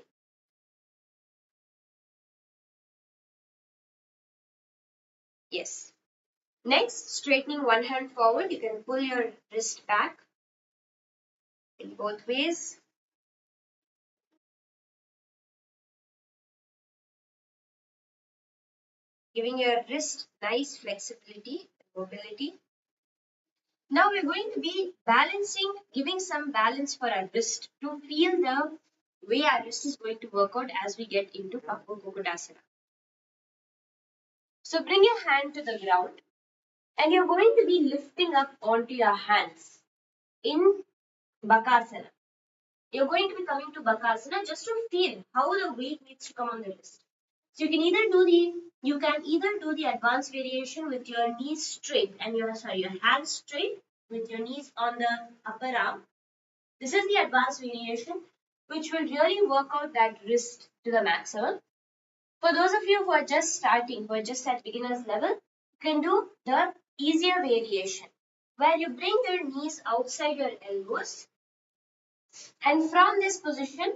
Yes. Next, straightening one hand forward, you can pull your wrist back in both ways. Giving your wrist nice flexibility, mobility. Now we're going to be balancing, giving some balance for our wrist to feel the way our wrist is going to work out as we get into Pangu Kukutasana. So bring your hand to the ground and you're going to be lifting up onto your hands in Bakasana. You're going to be coming to Bakasana just to feel how the weight needs to come on the wrist. So you can either do the advanced variation with your knees straight and your hands straight with your knees on the upper arm. This is the advanced variation which will really work out that wrist to the maximum. For those of you who are just starting, who are just at beginner's level, you can do the easier variation where you bring your knees outside your elbows and from this position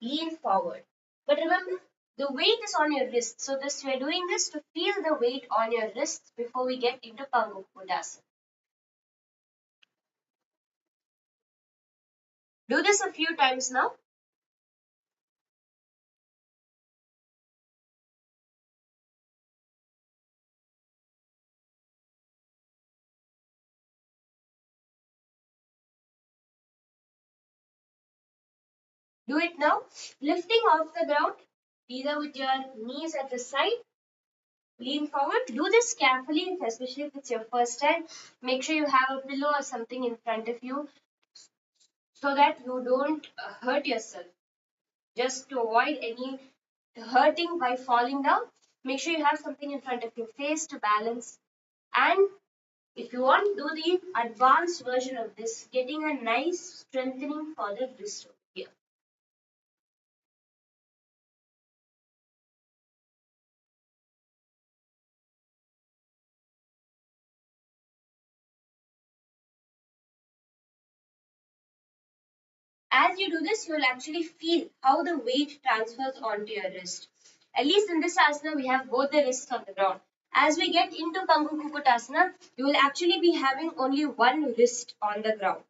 lean forward. But remember, the weight is on your wrist. So we're doing this to feel the weight on your wrists before we get into Pangu Kukutasana. Do this a few times now. Do it now. Lifting off the ground, either with your knees at the side, lean forward. Do this carefully, especially if it's your first time. Make sure you have a pillow or something in front of you so that you don't hurt yourself. Just to avoid any hurting by falling down, make sure you have something in front of your face to balance. And if you want to do the advanced version of this, getting a nice strengthening for the wrist over here. As you do this, you will actually feel how the weight transfers onto your wrist. At least in this asana, we have both the wrists on the ground. As we get into Pangu Kukutasana, you will actually be having only one wrist on the ground.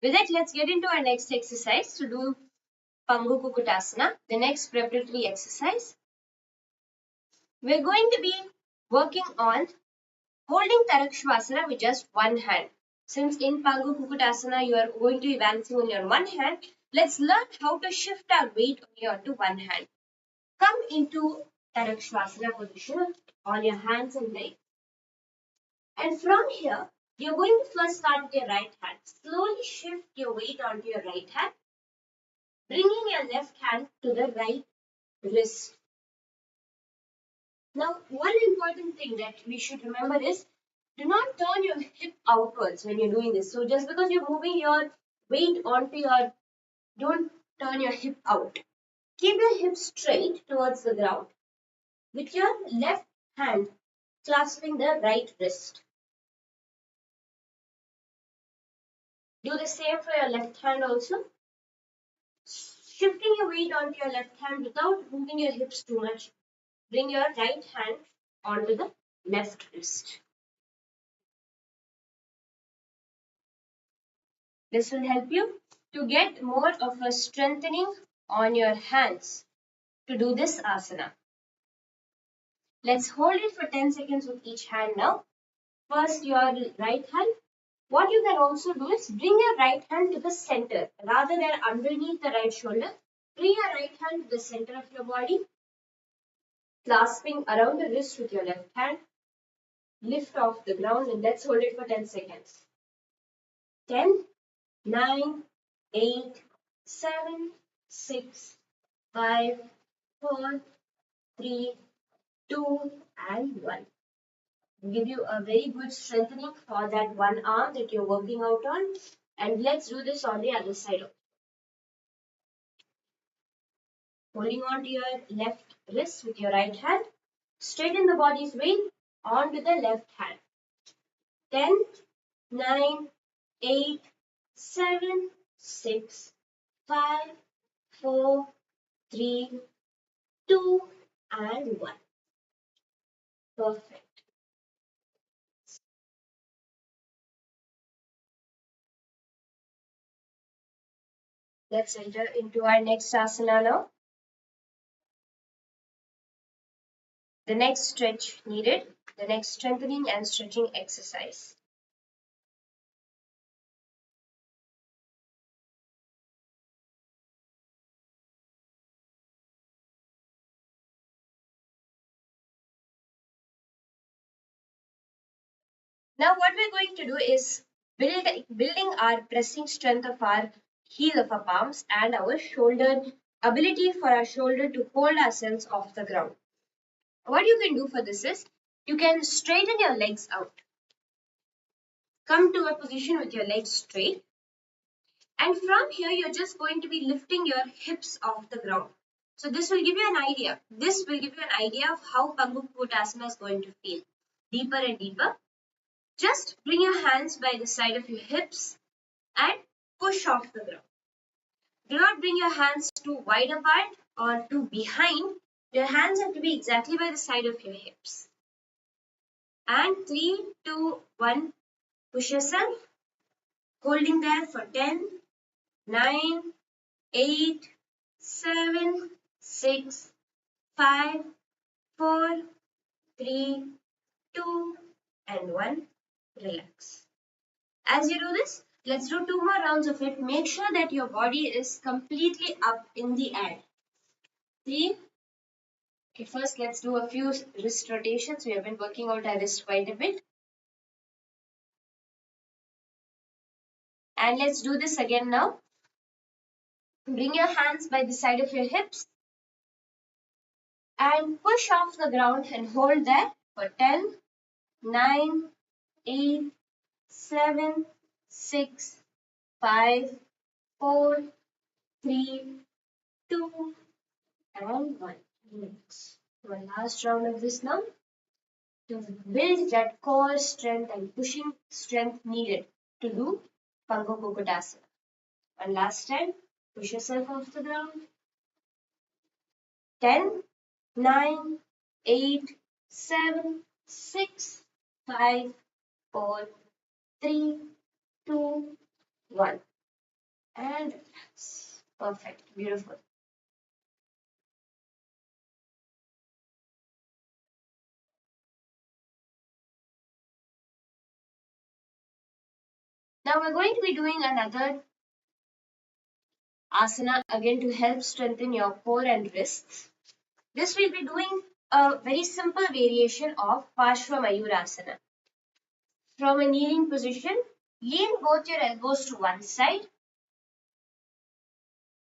With that, let's get into our next exercise to do Pangu Kukutasana, the next preparatory exercise. We're going to be working on holding Tarakshvasana with just one hand. Since in Pangu Kukutasana you are going to be balancing on your one hand, let's learn how to shift our weight onto one hand. Come into Tarakshvasana position on your hands and legs. And from here, you're going to first start with your right hand. Slowly shift your weight onto your right hand, bringing your left hand to the right wrist. Now, one important thing that we should remember is do not turn your hip outwards when you're doing this. So just because you're moving your weight onto your, don't turn your hip out. Keep your hips straight towards the ground with your left hand clasping the right wrist. Do the same for your left hand also. Shifting your weight onto your left hand without moving your hips too much. Bring your right hand onto the left wrist. This will help you to get more of a strengthening on your hands to do this asana. Let's hold it for 10 seconds with each hand now. First your right hand. What you can also do is bring your right hand to the center rather than underneath the right shoulder. Bring your right hand to the center of your body, clasping around the wrist with your left hand. Lift off the ground and let's hold it for 10 seconds. 10, 9, 8, 7, 6, 5, 4, 3, 2, and 1. Give you a very good strengthening for that one arm that you're working out on. And let's do this on the other side. Holding on to your left wrist with your right hand. Straighten the body's weight onto the left hand. 10, 9, 8, 7, 6, 5, 4, 3, 2, and 1. Perfect. Let's enter into our next asana now. The next stretch needed, the next strengthening and stretching exercise. Now what we're going to do is building our pressing strength of our heel of our palms and our shoulder ability for our shoulder to hold ourselves off the ground. What you can do for this is you can straighten your legs out. Come to a position with your legs straight. And from here, you're just going to be lifting your hips off the ground. So this will give you an idea. This will give you an idea of how Pangu Kukutasana is going to feel. Deeper and deeper. Just bring your hands by the side of your hips and push off the ground. Do not bring your hands too wide apart or too behind. Your hands have to be exactly by the side of your hips. And 3, 2, 1. Push yourself. Holding there for 10, 9, 8, 7, 6, 5, 4, 3, 2, and 1. Relax. As you do this, let's do 2 more rounds of it. Make sure that your body is completely up in the air. 3. Okay, first let's do a few wrist rotations. We have been working out our wrist quite a bit. And let's do this again now. Bring your hands by the side of your hips and push off the ground and hold there for 10, 9, 8, 7, 6, 5, 4, 3, 2, and 1. Next. One last round of this now to build that core strength and pushing strength needed to do Pangokukutasana. One last time, push yourself off the ground. 10, 9, 8, 7, 6, 5, 4, 3, 2, 1. And relax. Perfect. Beautiful. Now we're going to be doing another asana again to help strengthen your core and wrists. This will be doing a very simple variation of Parshva From a kneeling position, lean both your elbows to one side,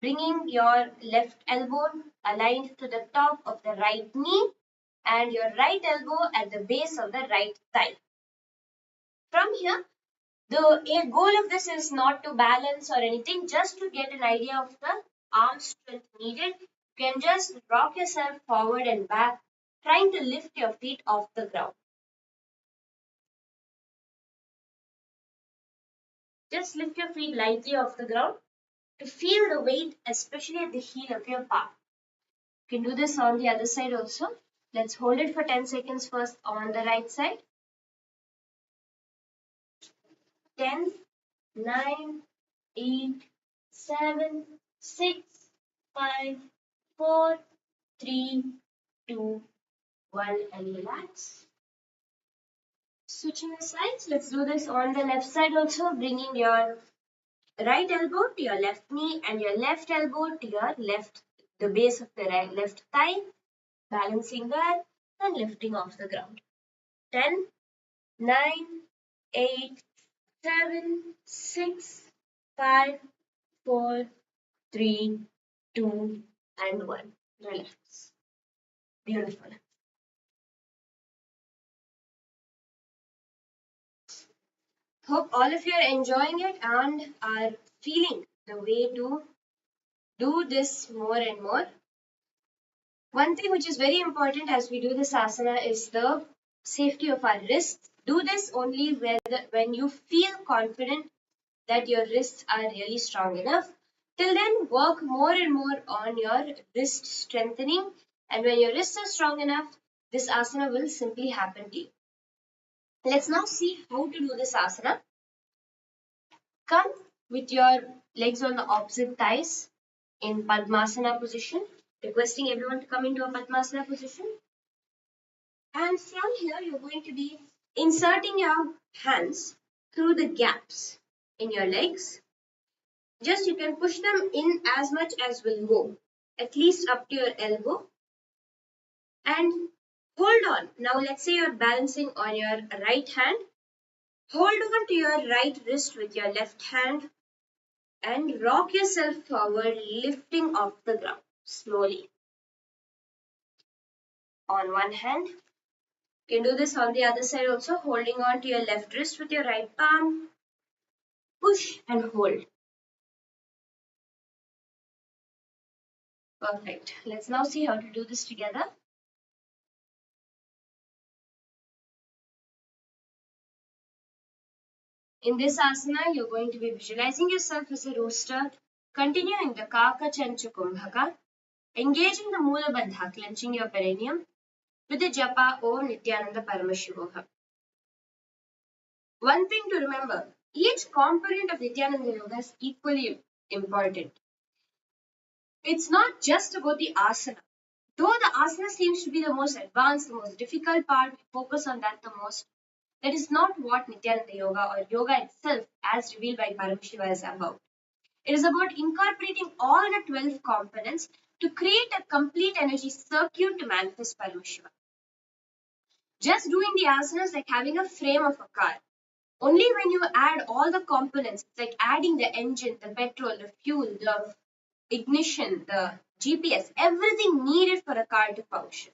bringing your left elbow aligned to the top of the right knee and your right elbow at the base of the right thigh. From here, the goal of this is not to balance or anything, just to get an idea of the arm strength needed. You can just rock yourself forward and back, trying to lift your feet off the ground. Just lift your feet lightly off the ground to feel the weight, especially at the heel of your palm. You can do this on the other side also. Let's hold it for 10 seconds first on the right side. 10, 9, 8, 7, 6, 5, 4, 3, 2, 1, and relax. Switching the sides, let's do this on the left side also, bringing your right elbow to your left knee and your left elbow to your the base of the left thigh, balancing that and lifting off the ground. 10, 9, 8, 7, 6, 5, 4, 3, 2, and 1. Relax. Beautiful. Hope all of you are enjoying it and are feeling the way to do this more and more. One thing which is very important as we do this asana is the safety of our wrists. Do this only when you feel confident that your wrists are really strong enough. Till then, work more and more on your wrist strengthening. And when your wrists are strong enough, this asana will simply happen to you. Let's now see how to do this asana. Come with your legs on the opposite thighs in Padmasana position. Requesting everyone to come into a Padmasana position. And from here, you're going to be inserting your hands through the gaps in your legs. Just you can push them in as much as will go, at least up to your elbow. And hold on. Now let's say you're balancing on your right hand. Hold on to your right wrist with your left hand and rock yourself forward, lifting off the ground slowly. On one hand. You can do this on the other side also, holding on to your left wrist with your right palm. Push and hold. Perfect. Let's now see how to do this together. In this asana, you're going to be visualizing yourself as a rooster, continuing the Kaka Chanchu Kumbhaka, engaging the Mula Bandha, clenching your perineum, with the japa O Nithyananda Paramashivam. One thing to remember, each component of Nithyananda Yoga is equally important. It's not just about the asana. Though the asana seems to be the most advanced, the most difficult part, we focus on that the most. That is not what Nithyananda Yoga or yoga itself, as revealed by Paramashiva, is about. It is about incorporating all the 12 components to create a complete energy circuit to manifest Paramashiva. Just doing the asanas is like having a frame of a car. Only when you add all the components, it's like adding the engine, the petrol, the fuel, the ignition, the GPS, everything needed for a car to function.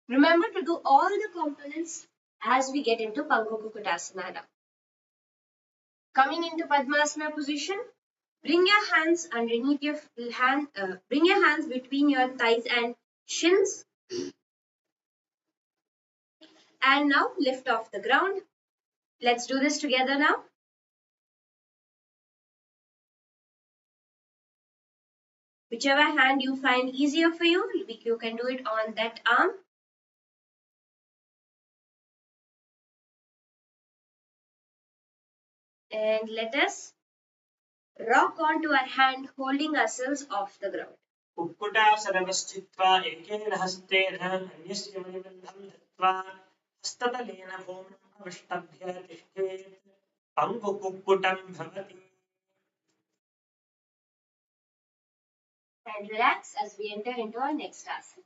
Remember to do all the components as we get into Pangokukutasana now. Coming into Padmasana position, bring your hands underneath your hand, bring your hands between your thighs and shins. And now lift off the ground. Let's do this together now. Whichever hand you find easier for you, you can do it on that arm. And let us rock onto our hand, holding ourselves off the ground. कुक्कुटासनवस्थित्वा एकेन हस्तेन अन्यस्य मणिबन्धं धत्वा हस्ततलेन भूमिम् अवष्टभ्य तिष्ठेत् पङ्गुकुक्कुटं भवति. And relax as we enter into our next asana.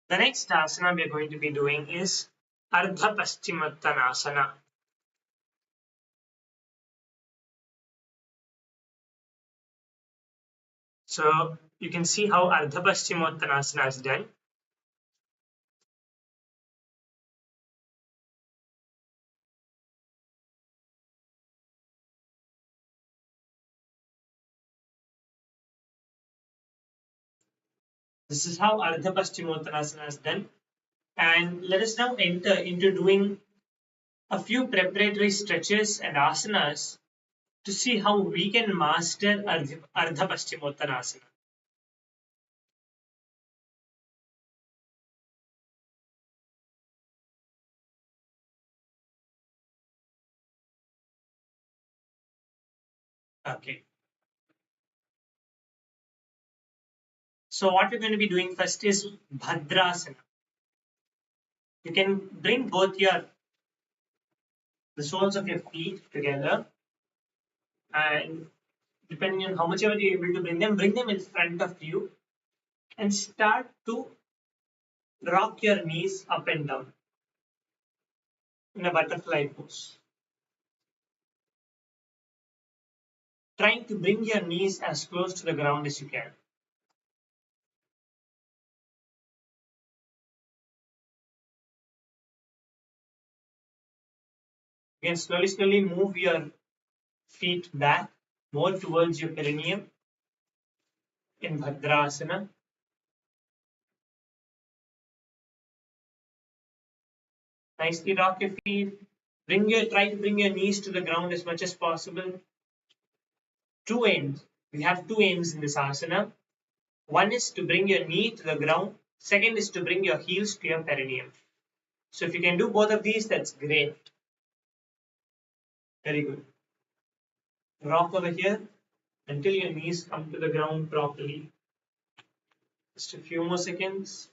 The next asana we are going to be doing is Ardha Paschimottanasana. So you can see how Ardha Paschimottanasana is done. This is how Ardha Paschimottanasana is done. And let us now enter into doing a few preparatory stretches and asanas to see how we can master Ardha Paschimottanasana. Okay. So what we're going to be doing first is Bhadrasana. You can bring both the soles of your feet together, and depending on how much ever you're able to bring them in front of you and start to rock your knees up and down in a butterfly pose. Trying to bring your knees as close to the ground as you can. You can slowly move your feet back more towards your perineum in Bhadrasana. Nicely rock your feet. Try to bring your knees to the ground as much as possible. Two aims. We have two aims in this asana. One is to bring your knee to the ground. Second is to bring your heels to your perineum. So if you can do both of these, that's great. Very good. Rock over here until your knees come to the ground properly. Just a few more seconds.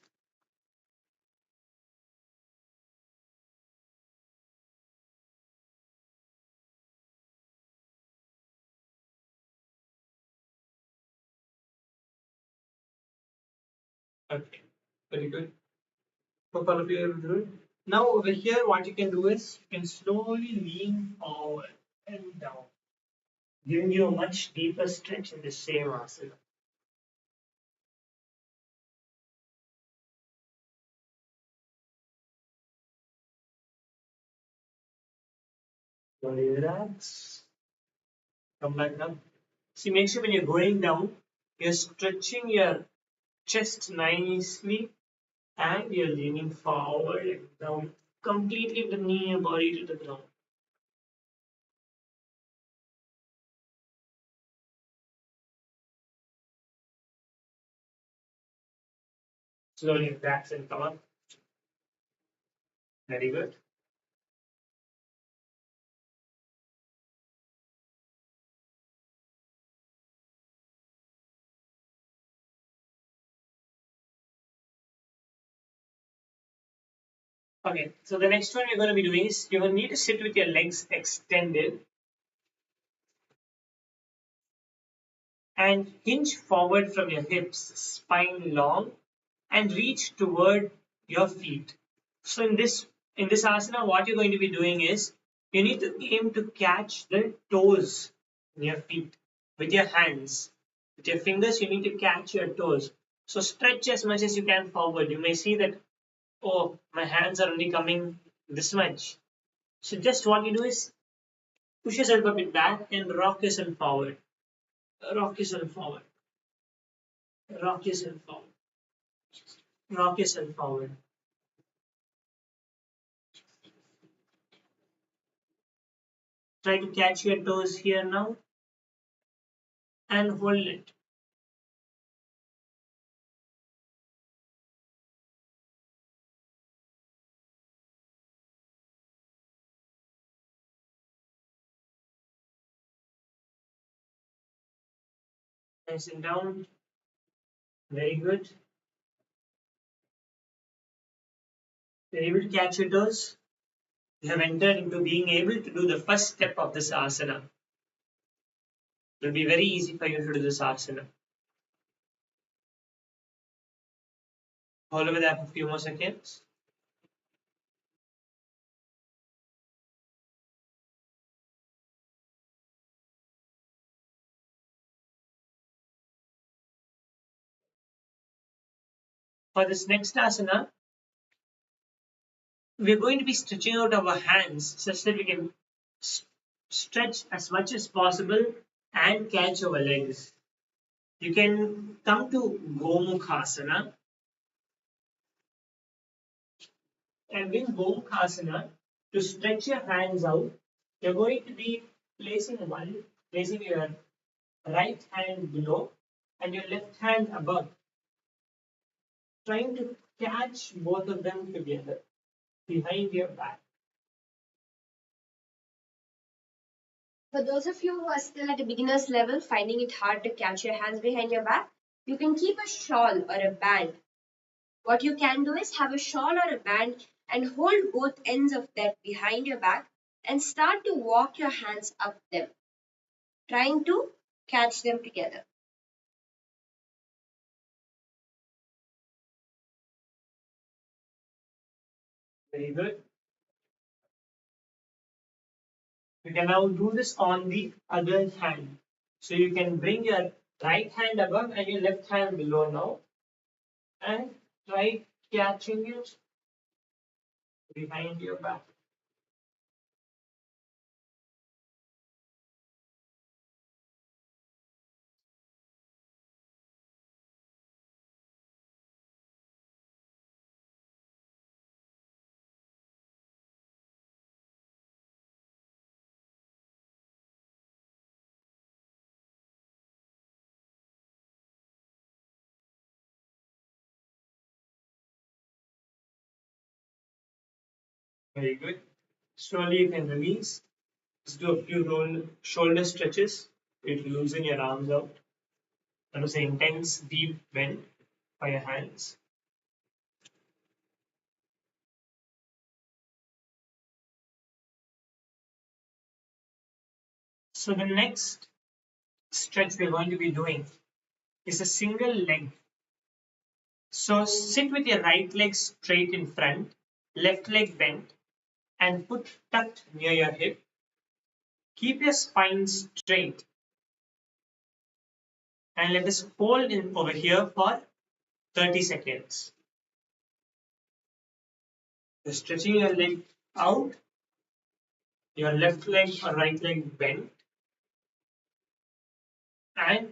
Okay, very good. Hope all of you are able to do it. Now over here, what you can do is you can slowly lean forward and down, giving you a much deeper stretch in the same asana. Slowly relax. Come back up. See, make sure when you're going down, you're stretching your chest nicely and you're leaning forward and down, completely bringing your body to the ground. Slowly relax and come up. Very good. Okay, so the next one you're going to be doing is you're going to need to sit with your legs extended and hinge forward from your hips, spine long, and reach toward your feet. So in this asana, what you're going to be doing is you need to aim to catch the toes in your feet with your hands. With your fingers, you need to catch your toes. So stretch as much as you can forward. You may see that, oh, my hands are only coming this much. So just what you do is push yourself a bit back and rock yourself forward. Rock yourself forward. Rock yourself forward. Rock yourself forward. Try to catch your toes here now. and hold it. Nice and down. Very good. You're able to catch your toes. You have entered into being able to do the first step of this asana. It will be very easy for you to do this asana. Hold over there for a few more seconds. For this next asana, we're going to be stretching out our hands such that we can stretch as much as possible and catch our legs. You can come to Gomukhasana, and in Gomukhasana, to stretch your hands out, you're going to be placing your right hand below and your left hand above, trying to catch both of them together behind your back. For those of you who are still at a beginner's level, finding it hard to catch your hands behind your back, you can keep a shawl or a band. What you can do is have a shawl or a band and hold both ends of that behind your back and start to walk your hands up them, trying to catch them together. Very good. You can now do this on the other hand. So you can bring your right hand above and your left hand below now and try catching it behind your back. Very good. Slowly you can release. Just do a few shoulder stretches. It will loosen your arms out. That was an intense deep bend for your hands. So the next stretch we're going to be doing is a single leg. So sit with your right leg straight in front, left leg bent, and foot tucked near your hip. Keep your spine straight and let us hold in over here for 30 seconds. You're stretching your leg out, your left leg or right leg bent, and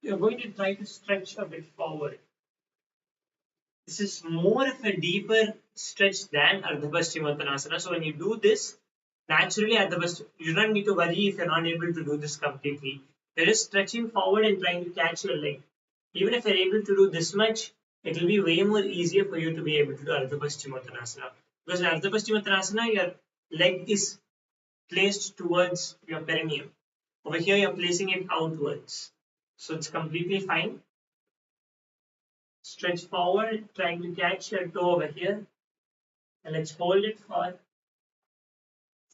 you're going to try to stretch a bit forward. This is more of a deeper stretch than Ardha Paschimottanasana. So when you do this, naturally you don't need to worry if you're not able to do this completely. You're just stretching forward and trying to catch your leg. Even if you're able to do this much, it will be way more easier for you to be able to do Ardha Paschimottanasana. Because in Ardha Paschimottanasana, your leg is placed towards your perineum. Over here, you're placing it outwards. So it's completely fine. Stretch forward, trying to catch your toe over here. And let's hold it for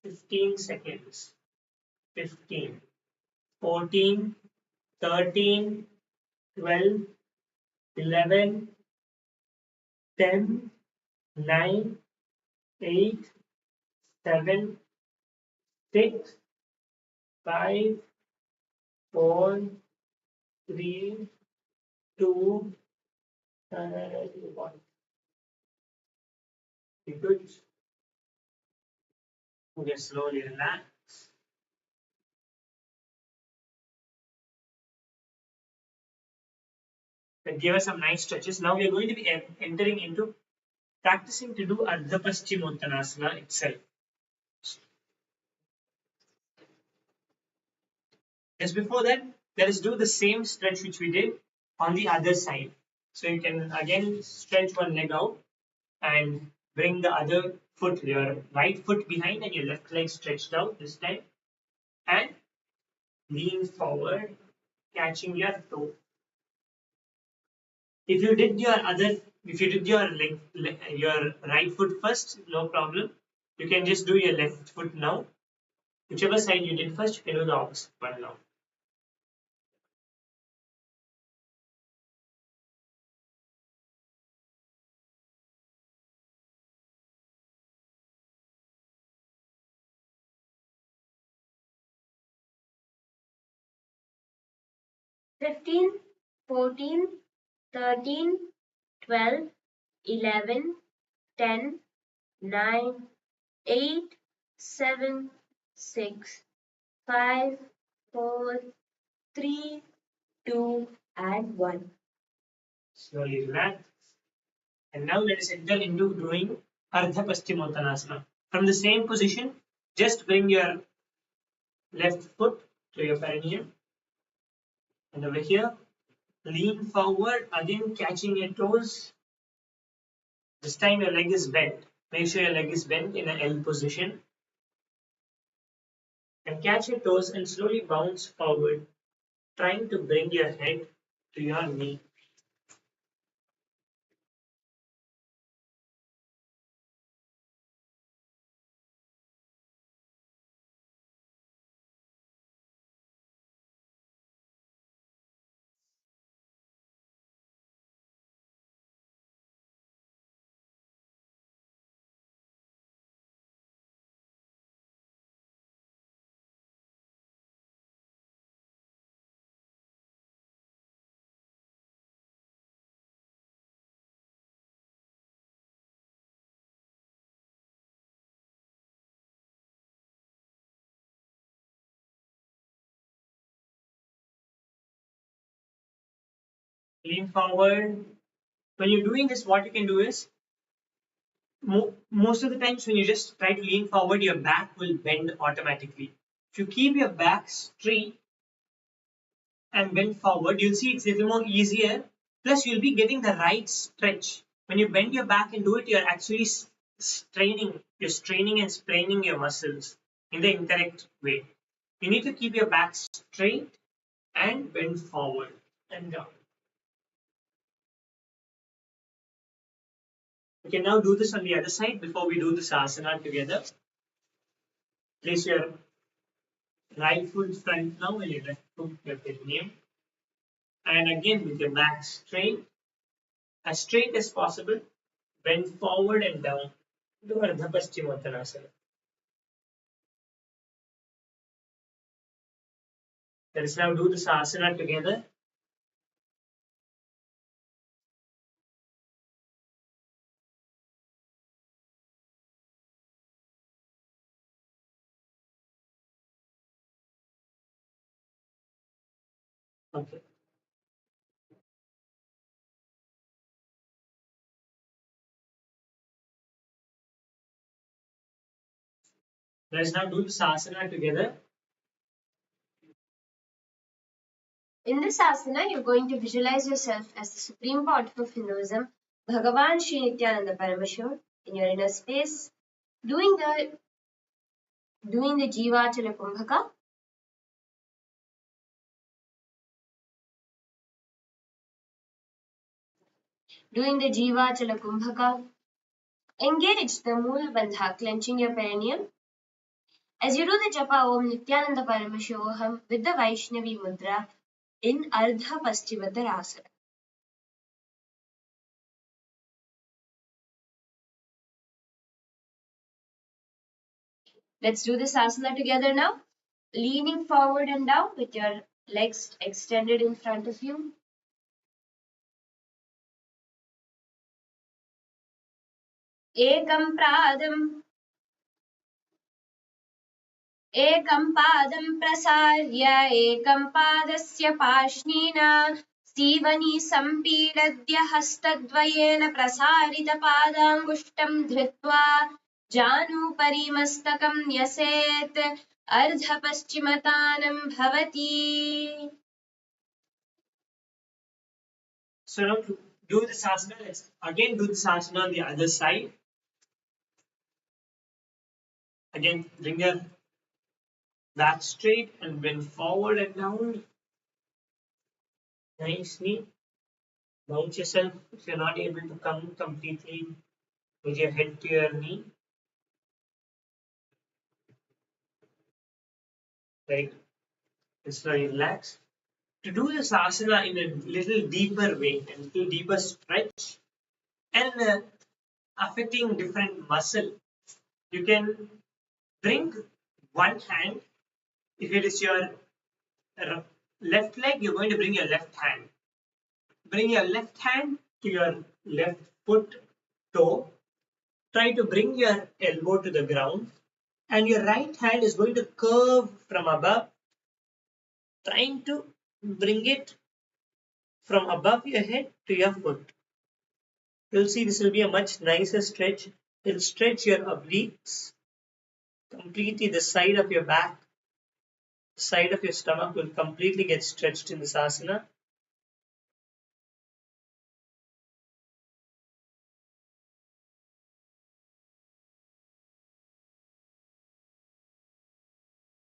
15 seconds. 15, 14, 13, 12, 11, 10, 9, 8, 7, 6, 5, 4, 3, 2, and 1. Good. Okay, slowly relax. That gave us some nice stretches. Now we are going to be entering into practicing to do Ardha Paschimottanasana itself. Just before that, Let us do the same stretch which we did on the other side. So you can again stretch one leg out and bring the other foot, your right foot behind and your left leg stretched out this time, and lean forward, catching your toe. If you did your your right foot first, no problem. You can just do your left foot now. Whichever side you did first, you can do the opposite one now. "15, 14, 13, 12, 11, 10, 9, 8, 7, 6, 5, 4, 3, 2, and 1. Slowly relax. And now let us enter into doing Ardha Paschimottanasana. From the same position, just bring your left foot to your perineum. And over here, lean forward, again catching your toes. This time your leg is bent. Make sure your leg is bent in an L position. And catch your toes and slowly bounce forward, trying to bring your head to your knee. Lean forward. When you're doing this, what you can do is most of the times when you just try to lean forward, your back will bend automatically. If you keep your back straight and bend forward, you'll see it's a little more easier. Plus, you'll be getting the right stretch. When you bend your back and do it, you're actually straining. You're straining and spraining your muscles in the incorrect way. You need to keep your back straight and bend forward and down. We can now do this on the other side before we do this asana together. Place your right foot front now and your left foot your perineum. And again with your back straight, as straight as possible, bend forward and down. Do Ardha Paschimottanasana. Let us now do this asana together. Okay. Let us now do this asana together. In this asana, you're going to visualize yourself as the Supreme Pontiff of Hinduism, Bhagavan Sri Nithyananda Paramashivam, in your inner space, doing the Jivachala Kumbhaka. Doing the Jivachala Kumbhaka. Engage the Moola Bandha, clenching your perineum. As you do the japa Om Nithyananda Paramashivam with the Vaishnavi Mudra in Ardha Paschimottanasana. Let's do this asana together now. Leaning forward and down with your legs extended in front of you. एकं पादं प्रसार्य एकं पादस्य पाश्निना सीवनी सम्पीडद्य हस्तद्वयेन प्रसारितपादाङ्गुष्ठं धृत्वा जानुभरि मस्तकं न्यसेत् अर्धपश्चिमतानं भवति. So now to do this asana, let's again do this asana on the other side. Again, bring your back straight and bend forward and down. Nicely. Bounce yourself if you're not able to come completely with your head to your knee. Right. And slowly relax. To do this asana in a little deeper way, a little deeper stretch, and affecting different muscle, you can bring one hand. If it is your left leg, you're going to bring your left hand. Bring your left hand to your left foot toe. Try to bring your elbow to the ground, and your right hand is going to curve from above, trying to bring it from above your head to your foot. You'll see this will be a much nicer stretch. It'll stretch your obliques, completely the side of your back, the side of your stomach will completely get stretched in this asana.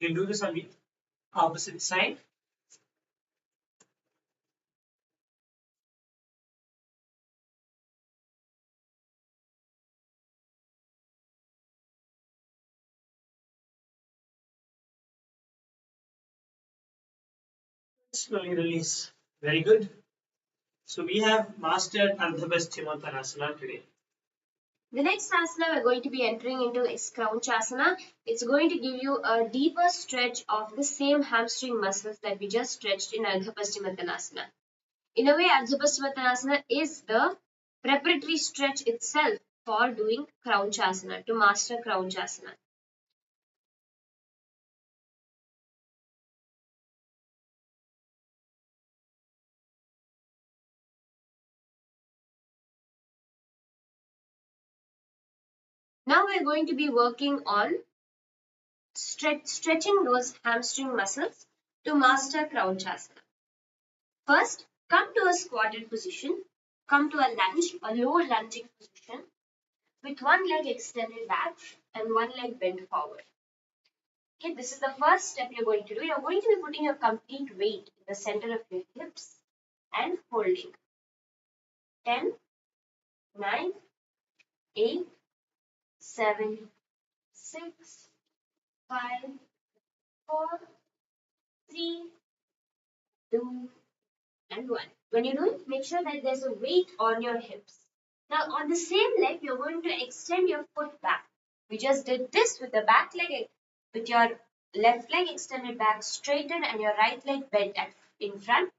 You'll do this on the opposite side. Slowly release. Very good. So we have mastered Ardhabhastimottanasana today. The next asana we're going to be entering into is Crouchasana. It's going to give you a deeper stretch of the same hamstring muscles that we just stretched in Ardhapastimottanasana. In a way, Ardhapastimottanasana is the preparatory stretch itself for doing Crouchasana, to master Crouchasana. Now we're going to be working on stretching those hamstring muscles to master Crouchasana. First, come to a squatted position. Come to a lunge, a low lunging position, with one leg extended back and one leg bent forward. Okay, this is the first step you're going to do. You're going to be putting your complete weight in the center of your hips and holding. 10, 9, 8, 7, 6, 5, 4, 3, 2, and 1. When you do it, make sure that there's a weight on your hips. Now, on the same leg, you're going to extend your foot back. We just did this with the back leg, with your left leg extended back, straightened, and your right leg bent in front.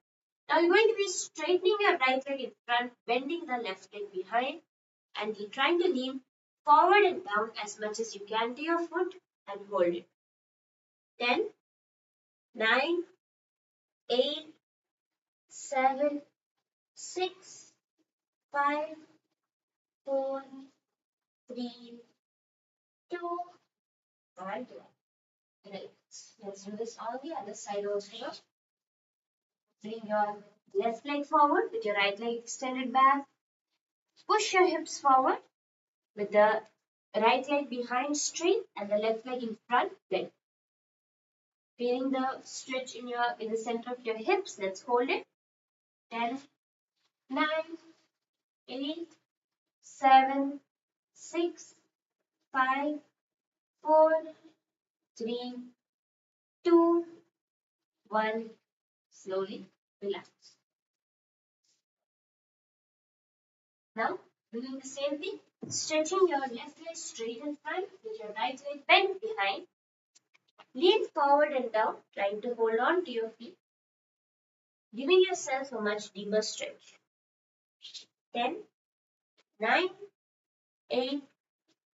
Now, you're going to be straightening your right leg in front, bending the left leg behind, and you're trying to lean forward and down as much as you can to your foot and hold it. 10, 9, 8, 7, 6, 5, 4, 3, 2, and 1. Right. Let's do this on the other side also. Bring your left leg forward with your right leg extended back. Push your hips forward with the right leg behind straight and the left leg in front bent. Feeling the stretch in the center of your hips. Let's hold it. 10, 9, 8, 7, 6, 5, 4, 3, 2, 1. Slowly relax. Now, doing the same thing, stretching your left leg straight in front with your right leg bent behind. Lean forward and down, trying to hold on to your feet, giving yourself a much deeper stretch. 10, 9, 8,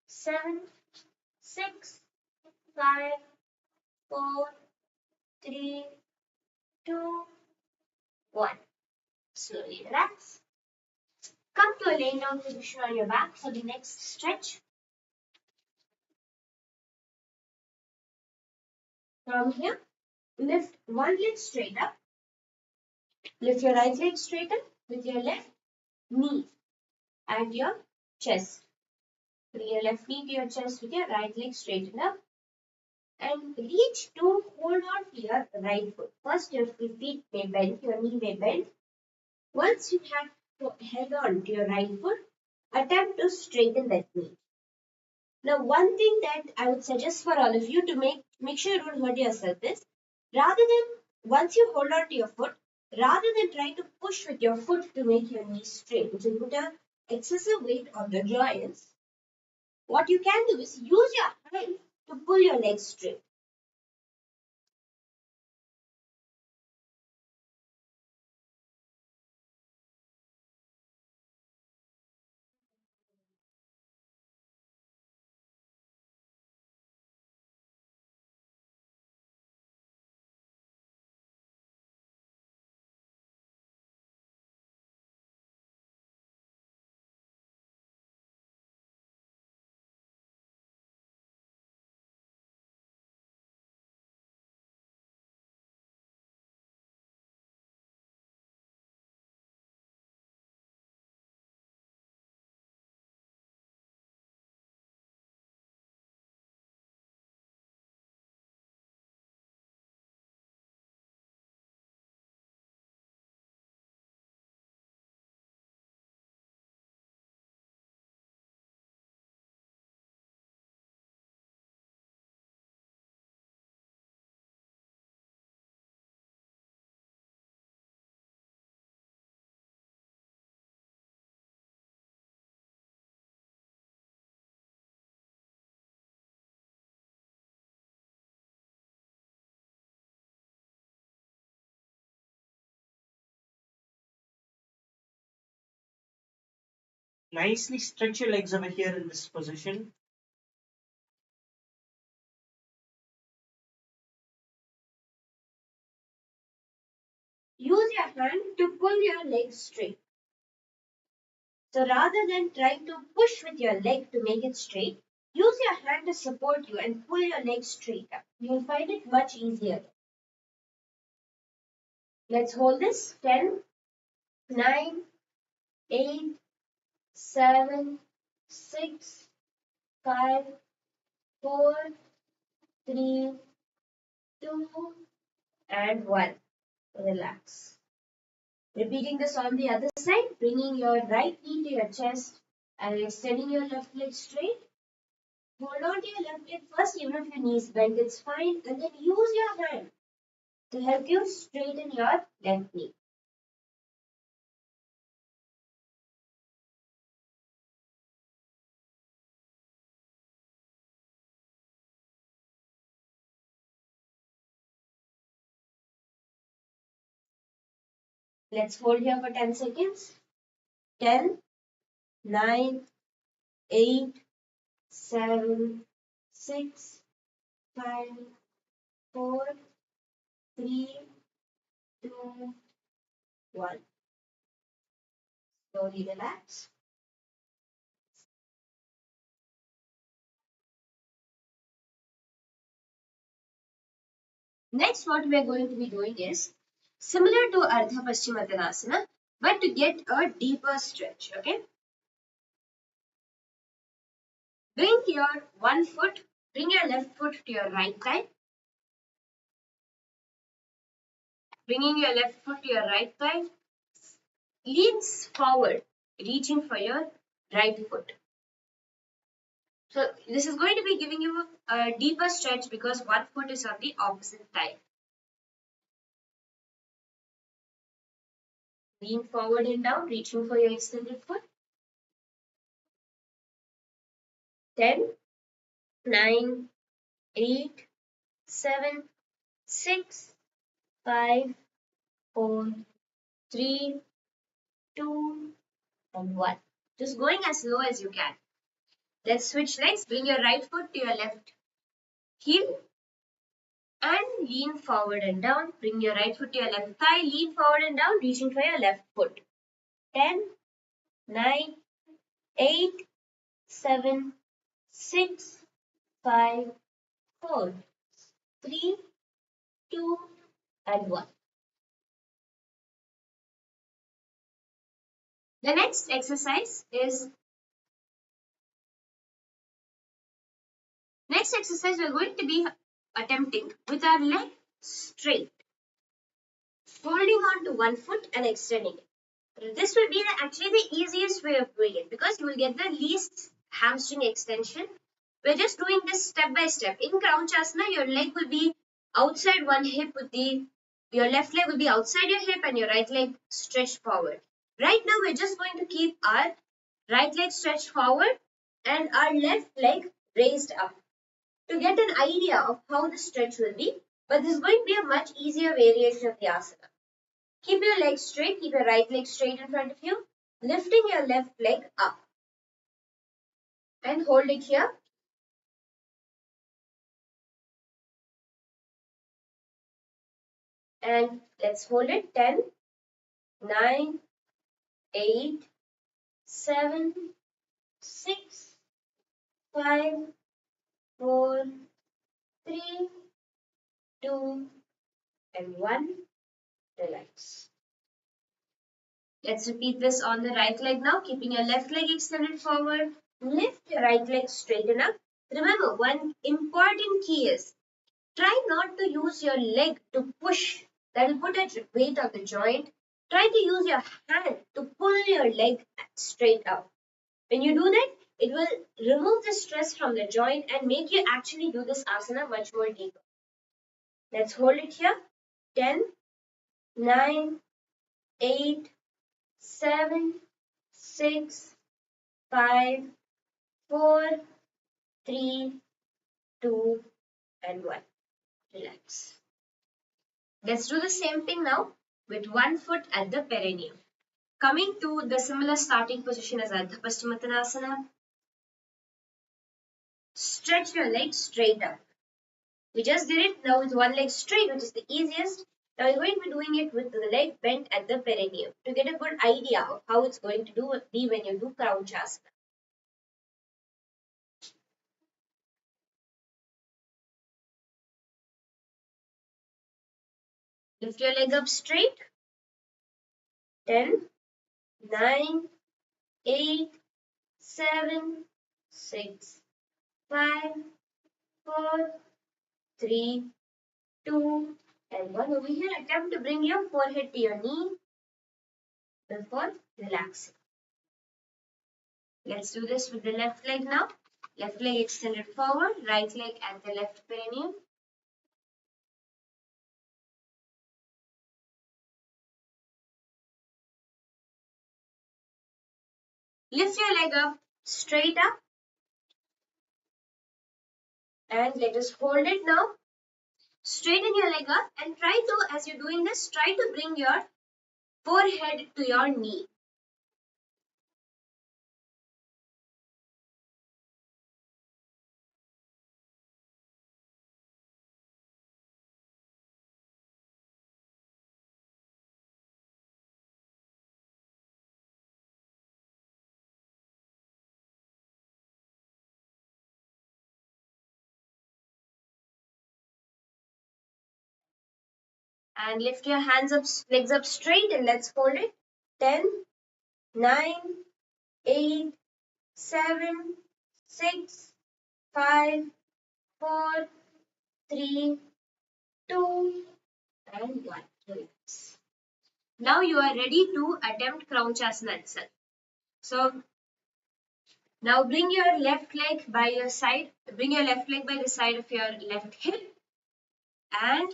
7, 6, 5, 4, 3, 2, 1. Slowly relax. Come to a laying down position on your back for the next stretch. From here, lift one leg straight up. Lift your right leg straighten with your left knee at your chest. Bring your left knee to your chest with your right leg straightened up. And reach to hold on to your right foot. First, your feet may bend, your knee may bend. Once you have held on to your right foot, attempt to straighten that knee. Now, one thing that I would suggest for all of you to make sure you don't hurt yourself is, rather than once you hold on to your foot, rather than try to push with your foot to make your knee straight, which will put an excessive weight on the joints, what you can do is use your hand to pull your legs straight. Nicely stretch your legs over here in this position. Use your hand to pull your legs straight. So rather than trying to push with your leg to make it straight, use your hand to support you and pull your legs straight up. You'll find it much easier. Let's hold this. 10, 9, 8, 7, 6, 5, 4, 3, 2, and 1. Relax. Repeating this on the other side, bringing your right knee to your chest and extending your left leg straight. Hold on to your left leg first, even if your knees bend, it's fine. And then use your hand to help you straighten your left knee. Let's hold here for 10 seconds. 10, 9, 8, 7, 6, 5, 4, 3, 2, 1. Slowly relax. Next, what we are going to be doing is similar to Ardha Paschimottanasana, but to get a deeper stretch. Okay? Bring your bring your left foot to your right thigh. Bringing your left foot to your right thigh. Leans forward, reaching for your right foot. So this is going to be giving you a deeper stretch because one foot is on the opposite thigh. Lean forward and down, reaching for your extended foot. 10, 9, 8, 7, 6, 5, 4, 3, 2, and 1. Just going as low as you can. Let's switch legs. Bring your right foot to your left heel and lean forward and down. Bring your right foot to your left thigh. Lean forward and down, reaching for your left foot. 10, 9, 8, 7, 6, 5, 4, 3, 2, and 1. The next exercise we're going to be attempting with our leg straight, holding on to one foot and extending it. This will be actually the easiest way of doing it because you will get the least hamstring extension. We're just doing this step by step. In Crouchasana, your leg will be outside one hip your left leg will be outside your hip and your right leg stretched forward. Right now, we're just going to keep our right leg stretched forward and our left leg raised up to get an idea of how the stretch will be. But this is going to be a much easier variation of the asana. Keep your legs straight, keep your right leg straight in front of you, lifting your left leg up. And hold it here. And let's hold it. 10, 9, 8, 7, 6, 5, 4, 3, 2, and 1. Relax. Let's repeat this on the right leg now, keeping your left leg extended forward. Lift your right leg straighten up. Remember, one important key is try not to use your leg to push. That will put a weight on the joint. Try to use your hand to pull your leg straight up. When you do that, it will remove the stress from the joint and make you actually do this asana much more deeper. Let's hold it here. 10, 9, 8, 7, 6, 5, 4, 3, 2, and 1. Relax. Let's do the same thing now with one foot at the perineum. Coming to the similar starting position as Ardha Paschimottanasana. Stretch your legs straight up. We just did it now with one leg straight, which is the easiest. Now we're going to be doing it with the leg bent at the perineum to get a good idea of how it's going to be when you do Crouchasana. Lift your leg up straight. 10, 9, 8, 7, 6, 5, 4, 3, 2, and 1. Over here, attempt to bring your forehead to your knee before relaxing. Let's do this with the left leg now. Left leg extended forward, right leg at the left perineum. Lift your leg up, straight up. And let us hold it now. Straighten your leg up and try to, as you're doing this, try to bring your forehead to your knee. And lift your hands up, legs up straight, and let's hold it. 10, 9, 8, 7, 6, 5, 4, 3, 2, and 1. Relax. Now you are ready to attempt Crouchasana itself. So now bring your left leg by your side. Bring your left leg by the side of your left hip and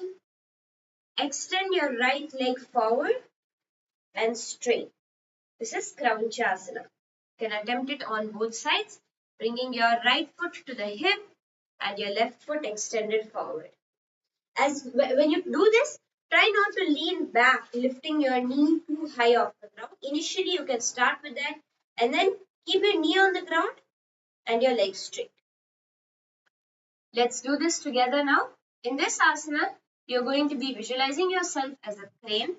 extend your right leg forward and straight. This is Crouchasana. You can attempt it on both sides, bringing your right foot to the hip and your left foot extended forward. As when you do this, try not to lean back, lifting your knee too high off the ground. Initially, you can start with that and then keep your knee on the ground and your legs straight. Let's do this together now. In this asana, you're going to be visualizing yourself as a crane,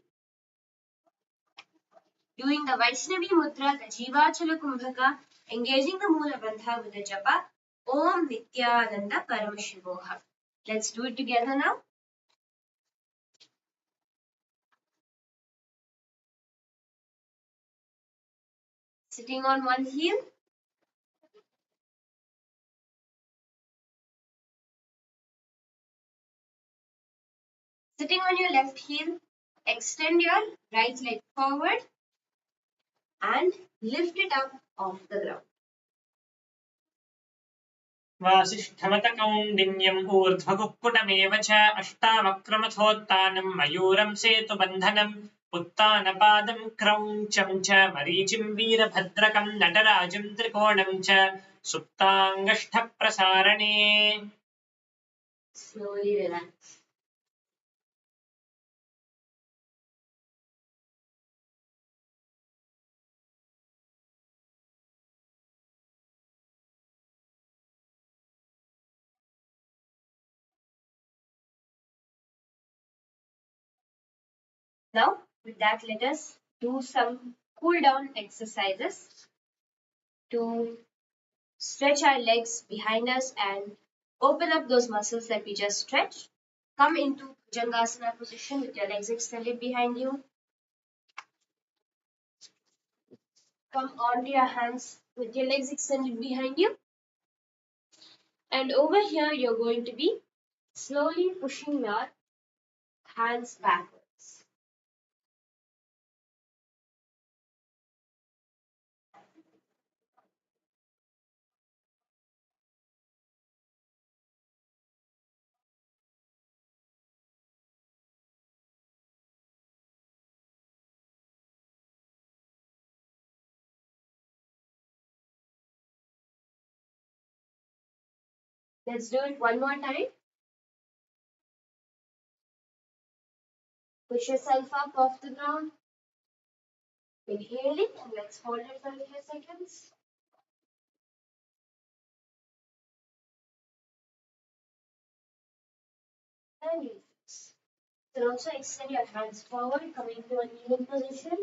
doing the Vaishnavi Mudra, the Jivachala Kumbhaka, engaging the Mula Bandha with the japa, Om Nithyananda Paramashivam. Let's do it together now. Sitting on one heel. Sitting on your left heel, extend your right leg forward and lift it up off the ground. वासिष्ठमतकौण्डिन्यम् ऊर्ध्वकुक्कुटमेव च अष्टावक्रमथोत्तानम् मयूरं सेतुबन्धनम् उत्तानपादं क्रौञ्चं च मरीचिं वीरभद्रकं नटराजं त्रिकोणं च सुप्ताङ्गष्ठप्रसारणे. Slowly relax. Now, with that, let us do some cool down exercises to stretch our legs behind us and open up those muscles that we just stretched. Come into Bhujangasana position with your legs extended behind you. Come onto your hands with your legs extended behind you. And over here, you're going to be slowly pushing your hands backwards. Let's do it one more time. Push yourself up off the ground. Inhale it and let's hold it for a few seconds. And release. Then also extend your hands forward, coming to a kneeling position.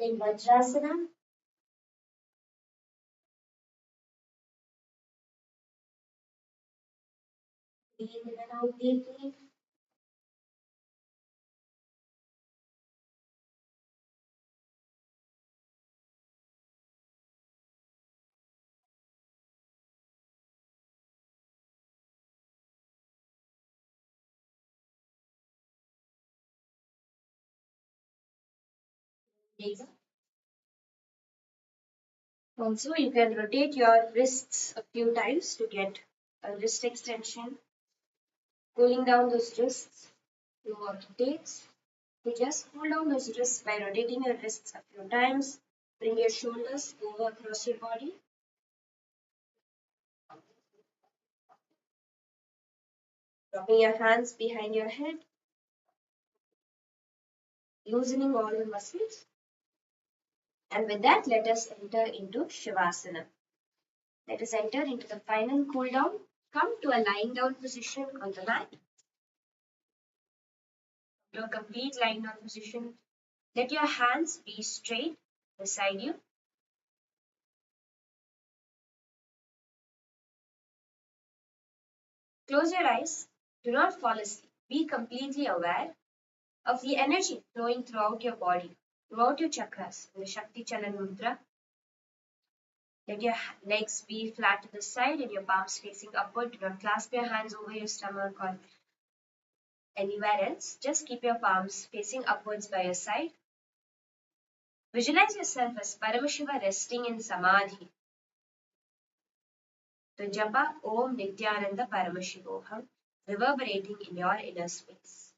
In Vajrasana. Breathe in and out deeply. Breathe. Also, you can rotate your wrists a few times to get a wrist extension. Pulling down those wrists to what it takes. You just pull down those wrists by rotating your wrists a few times. Bring your shoulders over across your body. Dropping your hands behind your head. Loosening all the muscles. And with that, let us enter into Shavasana. Let us enter into the final cool down. Come to a lying down position on the mat. Your complete lying down position. Let your hands be straight beside you. Close your eyes. Do not fall asleep. Be completely aware of the energy flowing throughout your body, throughout your chakras in the Shakti Chalan Mudra. Let your legs be flat to the side and your palms facing upward. Do not clasp your hands over your stomach or anywhere else. Just keep your palms facing upwards by your side. Visualize yourself as Paramashiva resting in Samadhi. So japa Om Nithyananda Paramashivoham reverberating in your inner space.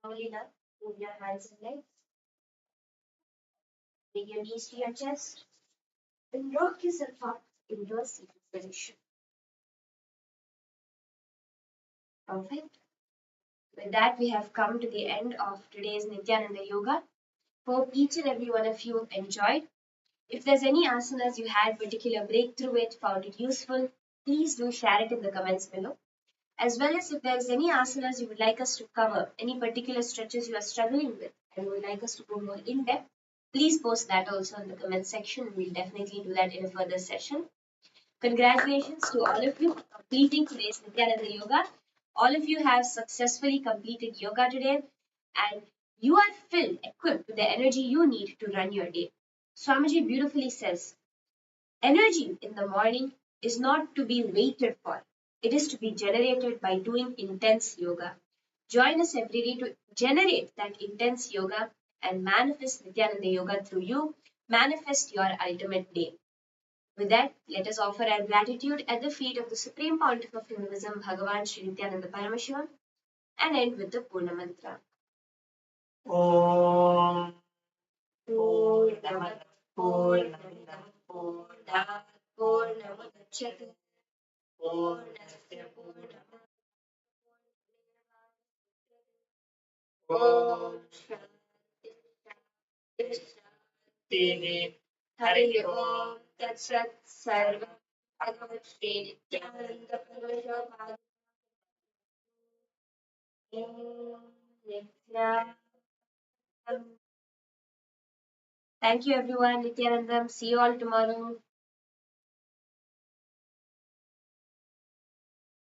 Slowly now, move your hands and legs. Bring your knees to your chest and rock yourself up into a seated position. Perfect. With that, we have come to the end of today's Nithyananda Yoga. Hope each and every one of you enjoyed. If there's any asanas you had particular breakthrough with, found it useful, please do share it in the comments below. As well as if there's any asanas you would like us to cover, any particular stretches you are struggling with and would like us to go more in depth, please post that also in the comment section. We'll definitely do that in a further session. Congratulations to all of you for completing today's Nithyananda Yoga. All of you have successfully completed yoga today and you are filled, equipped with the energy you need to run your day. Swamiji beautifully says, energy in the morning is not to be waited for. It is to be generated by doing intense yoga. Join us every day to generate that intense yoga and manifest Nithyananda Yoga through you. Manifest your ultimate day. With that, let us offer our gratitude at the feet of the Supreme Pontiff of Hinduism, Bhagavan Sri Nithyananda Paramashivam, and end with the Purna Mantra. Om Purnamada Purnamidam Purnat Purnamudachyate Purnasya Purnamudachyate Om Shanti Shanti Hari Om Tat Sat Sarvam Bhagavan Sri Nithyananda Paramashivam Thank you everyone. Nithyanandam. See you all tomorrow.